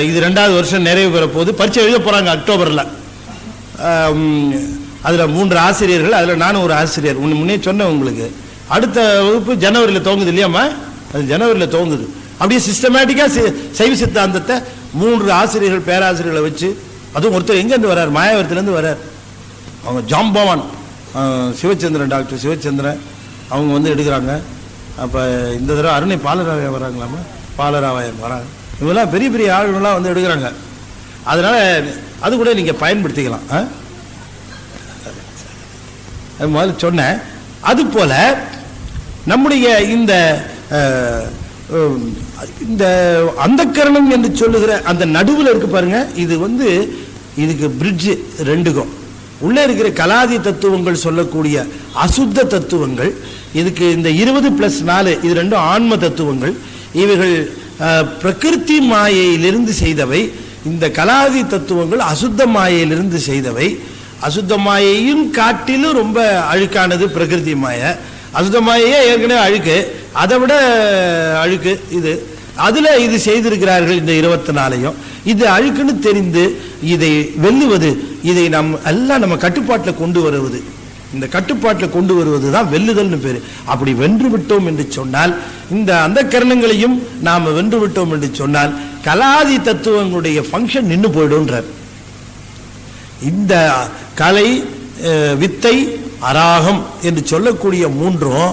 இது 2வது வருஷம் நிறைவு பெற போது பரீட்சை எழுத போகிறாங்க அக்டோபரில். அதில் 3 ஆசிரியர்கள், அதில் நானும் ஒரு ஆசிரியர். முன்னே சொன்னேன் உங்களுக்கு. அடுத்த வகுப்பு ஜனவரியில் துவங்குது இல்லையாம்மா, அது ஜனவரியில் துவங்குது. அப்படியே சிஸ்டமேட்டிக்காக சைவ சித்தாந்தத்தை 3 ஆசிரியர்கள் பேராசிரியர்களை வச்சு, அதுவும் ஒருத்தர் எங்கேருந்து வர்றார், மாயாவரத்துலேருந்து வர்றார். அவங்க ஜாம்பவான் சிவச்சந்திரன், டாக்டர் சிவச்சந்திரன் அவங்க வந்து எடுக்கிறாங்க. அப்போ இந்த தடவை அருணை பாலராவயம் வராங்களாமா, பாலராவயம் வராங்க. இவங்கெல்லாம் பெரிய பெரிய ஆளுங்களாம் வந்து எடுக்கிறாங்க. அதனால் அது கூட நீங்கள் பயன்படுத்திக்கலாம். அது முதல்ல சொன்னேன். அதுபோல் நம்முடைய இந்த இந்த அந்தக்கரணம் என்று சொல்லுகிற அந்த நடுவில் இருக்கு பாருங்க, இது வந்து இதுக்கு பிரிட்ஜ் 2க்கும். உள்ளே இருக்கிற கலாதி தத்துவங்கள் சொல்லக்கூடிய அசுத்த தத்துவங்கள், இதுக்கு இந்த 20+4 இது ரெண்டும் ஆன்ம தத்துவங்கள். இவைகள் பிரகிருதி மாயையிலிருந்து செய்தவை. இந்த கலாதி தத்துவங்கள் அசுத்த மாயையிலிருந்து செய்தவை. அசுத்த மாயையும் காட்டிலும் ரொம்ப அழுக்கானது பிரகிருதி மாயை. அசுத்த மாயையே ஏற்கனவே அழுக்கு, அதை விட அழுக்கு இது. அதில் இது செய்திருக்கிறார்கள் இந்த 24. இது அழுக்குன்னு தெரிந்து இதை வெல்லுவது, இதை எல்லாம் நம்ம கட்டுப்பாட்டில் கொண்டு வருவது, இந்த கட்டுப்பாட்டில் கொண்டு வருவது தான் வெல்லுதல்னு பேர். அப்படி வென்று விட்டோம் என்று சொன்னால், இந்த அந்த கரணங்களையும் நாம் வென்று விட்டோம் என்று சொன்னால் கலாதி தத்துவங்களுடைய ஃபங்க்ஷன் நின்று போயிடும்ன்றார். இந்த கலை, வித்தை, அராகம் என்று சொல்லக்கூடிய மூன்றும்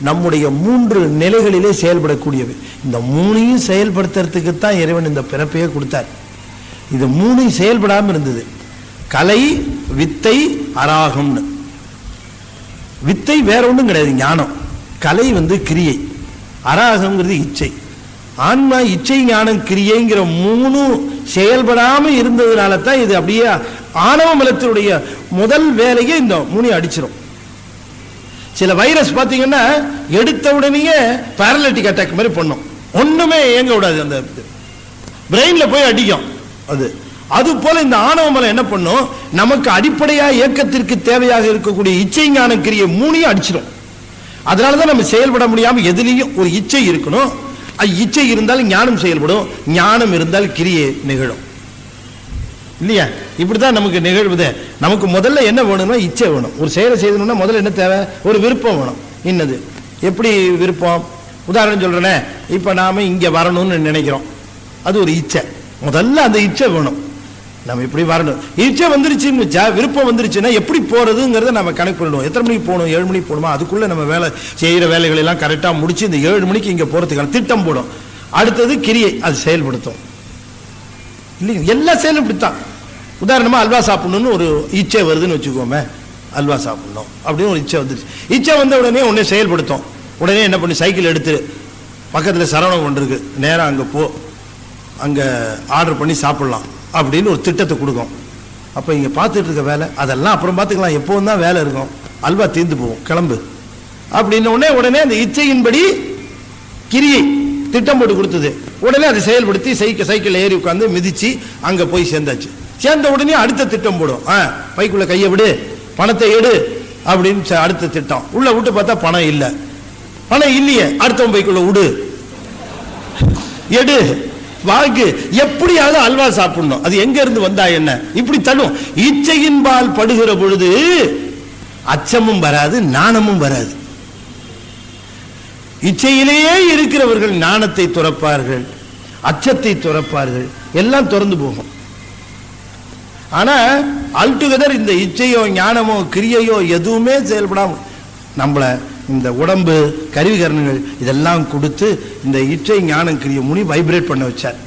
நம்முடைய 3 நிலைகளிலே செயல்படக்கூடியவை. இந்த 3ஐயும் செயல்படுத்துறதுக்கு தான் இறைவன் இந்த பிறப்பையே கொடுத்தார். இது 3ஐயும் செயல்படாமல் இருந்தது. கலை, வித்தை, அராகம்னு. வித்தை வேற ஒன்றும் கிடையாது, ஞானம். கலை கிரியை, அராகம்ங்கிறது இச்சை. ஆன்மா இச்சை, ஞானம், கிரியைங்கிற 3 செயல்படாமல் இருந்ததுனால தான் இது அப்படியே ஆணவ மலத்தினுடைய முதல் வேலையை இந்த 3 அடிச்சிடும். சில வைரஸ் பார்த்தீங்கன்னா எடுத்த உடனேயே பேரலைட்டிக் அட்டாக் மாதிரி பண்ணும், ஒண்ணுமே இயங்க விடாது, அந்த பிரெயின்ல போய் அடிக்கும். அது போல இந்த ஆணவ மலம் என்ன பண்ணும், நமக்கு அடிப்படையா இயக்கத்திற்கு தேவையாக இருக்கக்கூடிய இச்சை, ஞான, கிரியை 3ஐயும் அடிச்சிடும். அதனாலதான் நம்ம செயல்பட முடியாம எதுலையும் ஒரு இச்சை இருக்கணும். இச்சை இருந்தால் ஞானம் செயல்படும், ஞானம் இருந்தால் கிரியை நிகழும் இல்லையா? இப்படிதான் நமக்கு நிகழ்வுதே. நமக்கு முதல்ல என்ன வேணும்னா இச்சை வேணும். ஒரு செயலை செய்யணும்னா முதல்ல என்ன தேவை, ஒரு விருப்பம் வேணும். என்னது, எப்படி விருப்பம்? உதாரணம் சொல்றேனே, இப்ப நாம இங்க வரணும்னு நினைக்கிறோம், அது ஒரு இச்சை. முதல்ல அந்த இச்சை வேணும், நம்ம இப்படி வரணும். இச்சை வந்துருச்சுன்னு வச்சா, விருப்பம் வந்துருச்சுன்னா எப்படி போறதுங்கிறத நம்ம கணக்கு பண்ணிடுவோம். எத்தனை மணிக்கு போகணும், 7 மணிக்கு போகணுமா, அதுக்குள்ள நம்ம வேலை செய்யற வேலைகள் எல்லாம் கரெக்டா முடிச்சு இந்த 7 மணிக்கு இங்க போறதுக்கான திட்டம் போடும். அடுத்தது கிரியை, அது செயல்படுத்தும் இல்லைங்க. எல்லா செயலும் இப்படித்தான். உதாரணமா அல்வா சாப்பிடணும்னு ஒரு இச்சை வருதுன்னு வச்சுக்கோமே, அல்வா சாப்பிடணும் அப்படின்னு ஒரு இச்சை வந்துருச்சு. இச்சை வந்த உடனே செயல்படுத்தும். உடனே என்ன பண்ணி, சைக்கிள் எடுத்து பக்கத்தில் சரவணம் கொண்டு இருக்கு, நேராக அங்கே போ, அங்கே ஆர்டர் பண்ணி சாப்பிடலாம் அப்படின்னு ஒரு திட்டத்தை கொடுக்கும். அப்போ இங்கே பார்த்துட்டு இருக்க வேலை அதெல்லாம் அப்புறம் பார்த்துக்கலாம், எப்போவும் தான் வேலை இருக்கும், அல்வா தீர்ந்து போகும், கிளம்பு அப்படின்னு உடனே அந்த இச்சையின்படி கிரியை திட்டம் போட்டு கொடுத்தது. உடனே அதை செயல்படுத்தி சைக்கிள் ஏறி உட்காந்து மிதிச்சு அங்கே போய் சேர்ந்தாச்சு. சேர்ந்த உடனே அடுத்த திட்டம் போடும், பைக்குள்ள கையை விடு, பணத்தை எடு அப்படின்னு அடுத்த திட்டம். உள்ள விட்டு பார்த்தா பணம் இல்லை, பணம் இல்லையே, அடுத்த பைக்குள்ள விடு, எடு, வாக்கு, எப்படியாவது அல்வா சாப்பிடணும். அது எங்க இருந்து வந்தா என்ன, இப்படி தள்ளும். இச்சையின்பால் படுகிற பொழுது அச்சமும் வராது, நாணமும் வராது. இச்சையிலேயே இருக்கிறவர்கள் ஞானத்தை துறப்பார்கள், அச்சத்தை துறப்பார்கள், எல்லாம் திறந்து போகும். ஆனா ஆல்டுகெதர் இந்த இச்சையோ ஞானமோ கிரியையோ எதுவுமே செயல்படாம நம்மள இந்த உடம்பு கருவிகரணங்கள் இதெல்லாம் கொடுத்து இந்த இச்சை ஞானம் கிரிய முனி வைப்ரேட் பண்ண வச்சார்.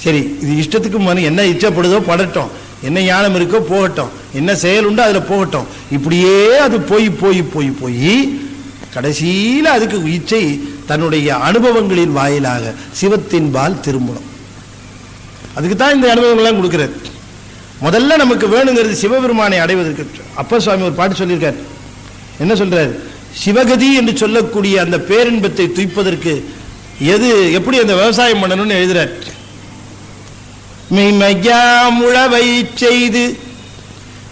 சரி, இது இஷ்டத்துக்கு என்ன இச்சைப்படுதோ படட்டும், என்ன ஞானம் இருக்கோ போகட்டும், என்ன செயல் உண்டோ அதுல போகட்டும். இப்படியே அது போய் போய் போய் போய் கடைசியில் அதுக்கு இச்சை தன்னுடைய அனுபவங்களின் வாயிலாக சிவத்தின் பால் திரும்பணும். அதுக்கு தான் இந்த அனுபவங்கள்லாம் கொடுக்கிறார். முதல்ல நமக்கு வேணுங்கிறது சிவபெருமானை அடைவதற்கு. அப்பர் சுவாமி ஒரு பாட்டு சொல்லியிருக்கார். என்ன சொல்றார், சிவகதி என்று சொல்லக்கூடிய அந்த பேரின்பத்தை துய்ப்பதற்கு எப்படி அந்த விவசாயம் பண்ணணும்னு எழுதுறார். மெய்மையாம் உழவை செய்து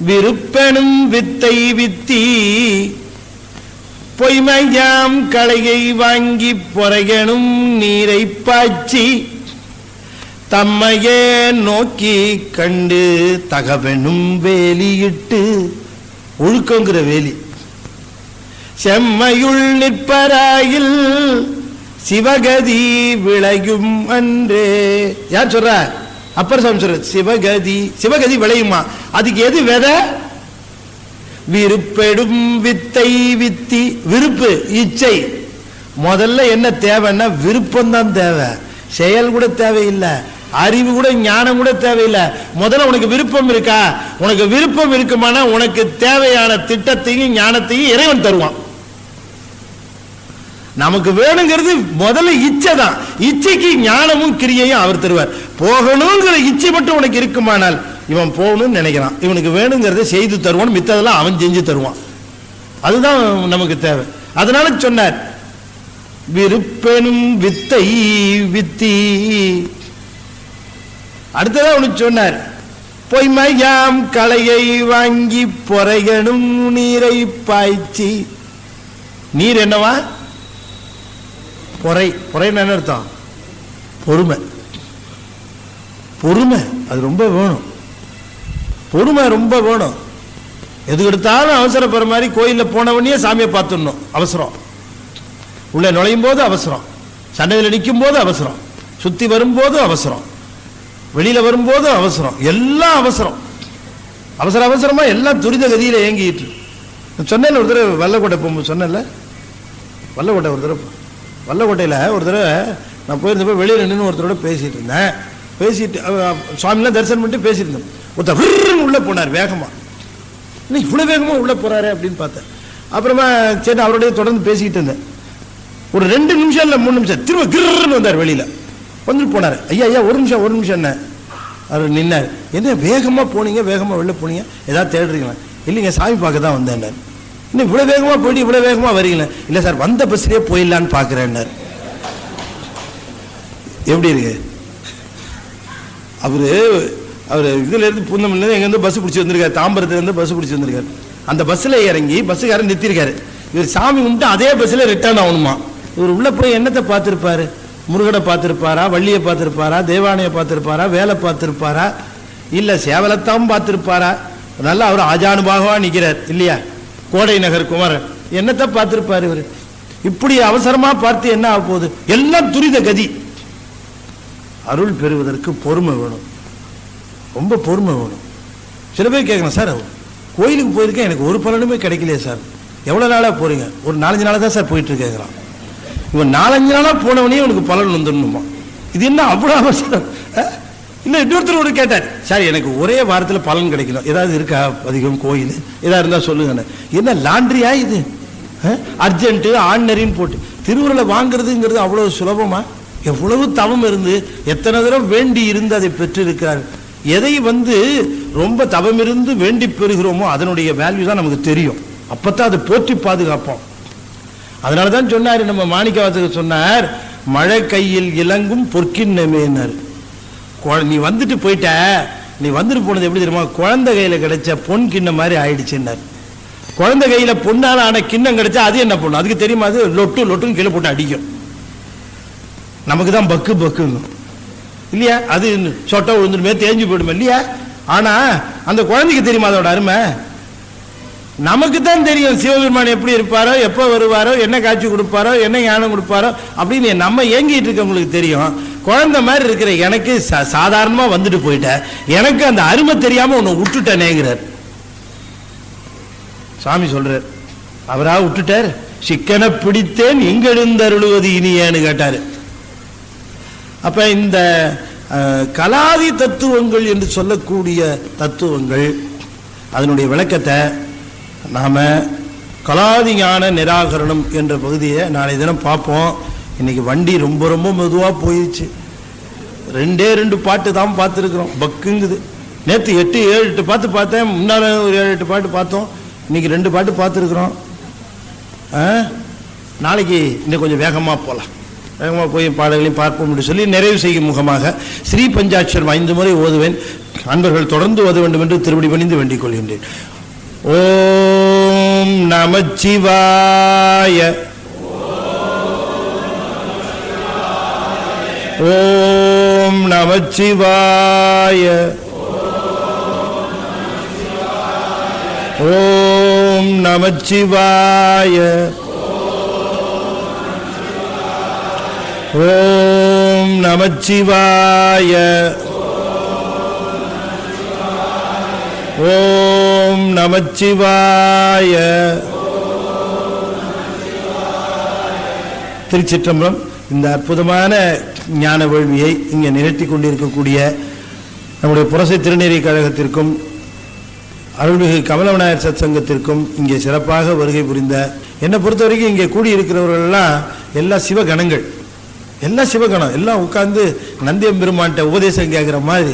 விருப்பெனும் வித்தை வித்தி, பொய்மையாம் களையை வாங்கி பொறையனும் நீரை பாய்ச்சி, தம்மையே நோக்கி கண்டு தகவனும் வேலியிட்டு, ஒழுக்கங்கிற வேலி, செம்மையுள் நிற்பராயில் சிவகதி விளையும் அன்றே. யார் சொல்ற, அப்பர் சாமி சொல்ற. சிவகதி விளையுமா, அதுக்கு எது விதை, விருப்பெடும் வித்தை வித்தி. விருப்பு, இச்சை. முதல்ல என்ன தேவைன்னா விருப்பம் தேவை, செயல் கூட தேவையில்லை, அறிவு கூட ஞானம் கூட தேவையில்லை. முதல்ல உனக்கு விருப்பம் இருக்கா, உனக்கு விருப்பம் இருக்குமானா உனக்கு தேவையான திட்டத்தையும் ஞானத்தையும் இறைவன் தருவான். நமக்கு வேணுங்கிறது முதல்ல இச்சை தான். இச்சைக்கு ஞானமும் கிரியையும் அவர் தருவார். போகணுங்கிற இச்சை மட்டும் உனக்கு இருக்குமானால் இவன் போகணும்னு நினைக்கிறான், இவனுக்கு வேணுங்கிறத செய்து தருவான், மித்ததெல்லாம் அவன் செஞ்சு தருவான். அதுதான் நமக்கு தேவை. அதனால சொன்னார், விருப்பெனும் வித்தை வித்தி. அடுத்ததான் அவனுக்கு சொன்னார், பொய்மையாம் களையை வாங்கி பொறையனும் நீரை பாய்ச்சி. நீர் என்னவா? பொறை. பொறைன்னு என்ன அர்த்தம்? பொறுமை. பொறுமை அது ரொம்ப வேணும். பொறுமை ரொம்ப வேணும். எது எடுத்தாலும் அவசரப்படுற மாதிரி கோயிலில் போனவனே சாமியை பார்த்துடணும், அவசரம். உள்ளே நுழையும் போது அவசரம், சன்னதியில் நிற்கும் போது அவசரம், சுற்றி வரும்போது அவசரம், வெளியில் வரும்போது அவசரம், எல்லாம் அவசரம். அவசரமா எல்லாம் துரித கதியில் இயங்கிட்டு. சொன்னேன் ஒரு தடவை வல்லக்கோட்டை போகும்போது சொன்னேன்ல, வல்லக்கோட்டை ஒரு தடவை, வல்லக்கோட்டையில் ஒரு தடவை நான் போயிருந்தப்போ வெளியில் நின்று ஒருத்தரோட பேசிகிட்டு இருந்தேன். பேசிட்டு சுவாமிலாம் தரிசனம் பண்ணிட்டு பேசிட்டு இருந்தேன். ஒருத்தர் உள்ளே போனார் வேகமாக. இன்னும் இவ்வளோ வேகமாக உள்ளே போகிறாரு அப்படின்னு பார்த்தேன். அப்புறமா சரி அவரோடய தொடர்ந்து பேசிக்கிட்டு இருந்தேன். ஒரு 2 நிமிஷம் இல்லை 3 நிமிஷம் திரும்ப கிர்ன்னு வந்தார் வெளியில். வந்துட்டு போனார். ஐயா ஐயா ஒரு நிமிஷம் என்ன? அவர் நின்னார். என்ன வேகமாக போனீங்க, வேகமாக வெளில போனீங்க, ஏதாவது தேடுறீங்களா? இல்லைங்க சாமி பார்க்க தான் வந்தேன். இன்னும் இவ்வளோ வேகமாக போயிட்டு இவ்வளோ வேகமாக வரீங்களே? இல்லை சார் வந்த பஸ்லேயே போயிடலான்னு பார்க்குறேன்னார். எப்படி இருக்கு? அவர் இதுலேருந்து பூந்தமல்லிருந்து எங்கேருந்து பஸ் பிடிச்சி வந்திருக்காரு, தாம்பரத்துலேருந்து பஸ் பிடிச்சி வந்திருக்காரு. அந்த பஸ்ஸில் இறங்கி பஸ்ஸுக்காரன் நிறுத்திருக்காரு. இவர் சாமி கும்பிட்டு அதே பஸ்ஸில் ரிட்டர்ன் ஆகணுமா. இவர் உள்ளே போய் என்னத்தை பார்த்துருப்பாரு? முருகனை பார்த்துருப்பாரா, வள்ளியை பார்த்துருப்பாரா, தேவானையை பார்த்துருப்பாரா, வேலை பார்த்துருப்பாரா, இல்லை சேவலத்தாவும் பார்த்துருப்பாரா? நல்லா அவர் ஆஜானுபாகவா நிற்கிறார் இல்லையா? கோடை நகர் குமரன் என்னத்தை பார்த்துருப்பார் இவர்? இப்படி அவசரமாக பார்த்து என்ன ஆக போகுது? எல்லாம் துரித கதி. அருள் பெறுவதற்கு பொறுமை வேணும், ரொம்ப பொறுமை வேணும். சில பேர் கேட்கணும், சார் கோயிலுக்கு போயிருக்கேன் எனக்கு ஒரு பலனுமே கிடைக்கலையே சார். எவ்வளோ நாளாக போகிறீங்க? ஒரு 4-5 நாளாக தான் சார் போயிட்டுருக்கேங்கிறான். இவன் 4-5 நாளாக போனவனே உனக்கு பலன் வந்துடணுமா? இது என்ன அவ்வளோ அவசரம்? இல்லை இன்னொருத்தர் ஒரு கேட்டார், சார் எனக்கு ஒரே வாரத்தில் பலன் கிடைக்கணும், ஏதாவது இருக்கா அதிகம் கோயில் ஏதாவது இருந்தால் சொல்லுங்கண்ணே. என்ன லாண்ட்ரியா இது? அர்ஜென்ட்டு ஆர்டினரின்னு போட்டு திருவுருளை வாங்குறதுங்கிறது அவ்வளோ சுலபமா? எவ்வளவு தவம் இருந்து எத்தனை தடவை வேண்டி இருந்து அதை பெற்றிருக்கிறார். எதை ரொம்ப தவம் இருந்து வேண்டி பெறுகிறோமோ அதனுடைய வேல்யூ தான் நமக்கு தெரியும். அப்பத்தான் அதை போற்றி பாதுகாப்போம். அதனால தான் சொன்னார் நம்ம மாணிக்கவாசகர் சொன்னார், மழை கையில் இலங்கும் பொற்கிண்ணமேனார். நீ வந்துட்டு போயிட்ட, நீ வந்துட்டு போனது எப்படி தெரியுமா? குழந்தை கையில் கிடைச்ச பொன் கிண்ணம் மாதிரி ஆயிடுச்சுன்னார். குழந்தை கையில் பொண்ணால் ஆன கிண்ணம் கிடைச்சா அது என்ன பண்ணும்? அதுக்கு தெரியுமா? அது லொட்டுன்னு கீழே போட்டு அடிக்கும். நமக்கு தான் பக்குன்னு இல்லையா? அது சொட்டை விழுந்துடுமே, தேஞ்சு போயிடுமே இல்லையா? ஆனா அந்த குழந்தைக்கு தெரியுமா அதோட அருமை? நமக்கு தான் தெரியும் சிவபெருமான் எப்படி இருப்பாரோ, எப்போ வருவாரோ, என்ன காட்சி கொடுப்பாரோ, என்ன ஞானம் கொடுப்பாரோ அப்படின்னு நம்ம ஏங்கிட்டு இருக்கவங்களுக்கு தெரியும். குழந்தை மாதிரி இருக்கிற எனக்கு சாதாரணமா வந்துட்டு போயிட்ட, எனக்கு அந்த அருமை தெரியாம உன்னை விட்டுட்டேனேங்கிறார் சாமி சொல்றார். அவரா விட்டுட்டார். சிக்கன பிடித்தேன் எங்கெழுந்தருளுவது இனியேன்னு கேட்டாரு. அப்ப இந்த கலாதி தத்துவங்கள் என்று சொல்லக்கூடிய தத்துவங்கள், அதனுடைய விளக்கத்தை நாம கலாதி ஞான நிராகரணம் என்ற பகுதியை நாளை தினம் பார்ப்போம். இன்னைக்கு வண்டி ரொம்ப மெதுவாக போயிடுச்சு. 2 பாட்டு தான் பார்த்துருக்குறோம். பக்குங்குது. நேற்று 8-7 பாட்டு பார்த்தேன், முன்னால் ஒரு 7-8 பாட்டு பார்த்தோம். இன்னைக்கு 2 பாட்டு பார்த்துருக்குறோம். நாளைக்கு இன்னும் கொஞ்சம் வேகமாக போகலாம், வேகமாக போய் பாடல்களையும் பார்ப்போம் என்று சொல்லி நிறைவு செய்யும் முகமாக ஸ்ரீ பஞ்சாட்சரம் 5 முறை ஓதுவேன். அன்பர்கள் தொடர்ந்து ஓத வேண்டும் என்று திருவடி பணிந்து வேண்டிக் கொள்கின்றேன். ஓம் நமச்சிவாய. ஓம் நமச்சிவாய. ஓம் நமச்சிவாய. ஓம் நமச்சிவாய. ஓம் நமச்சிவாய. திருச்சிற்றம்பலம். இந்த அற்புதமான ஞான வேள்வியை இங்கே நிகழ்த்தி கொண்டிருக்கக்கூடிய நம்முடைய புரசை திருநெறி கழகத்திற்கும் அருள்மிகு கமலவிநாயகர் சத் சங்கத்திற்கும் இங்கே சிறப்பாக வருகை புரிந்த, என்னை பொறுத்த வரைக்கும் இங்கே கூடியிருக்கிறவர்கள்லாம் எல்லா சிவகணங்கள், எல்லா சிவகணம் எல்லாம் உட்கார்ந்து நந்தியம் பெருமான்கிட்ட உபதேசம் கேட்குற மாதிரி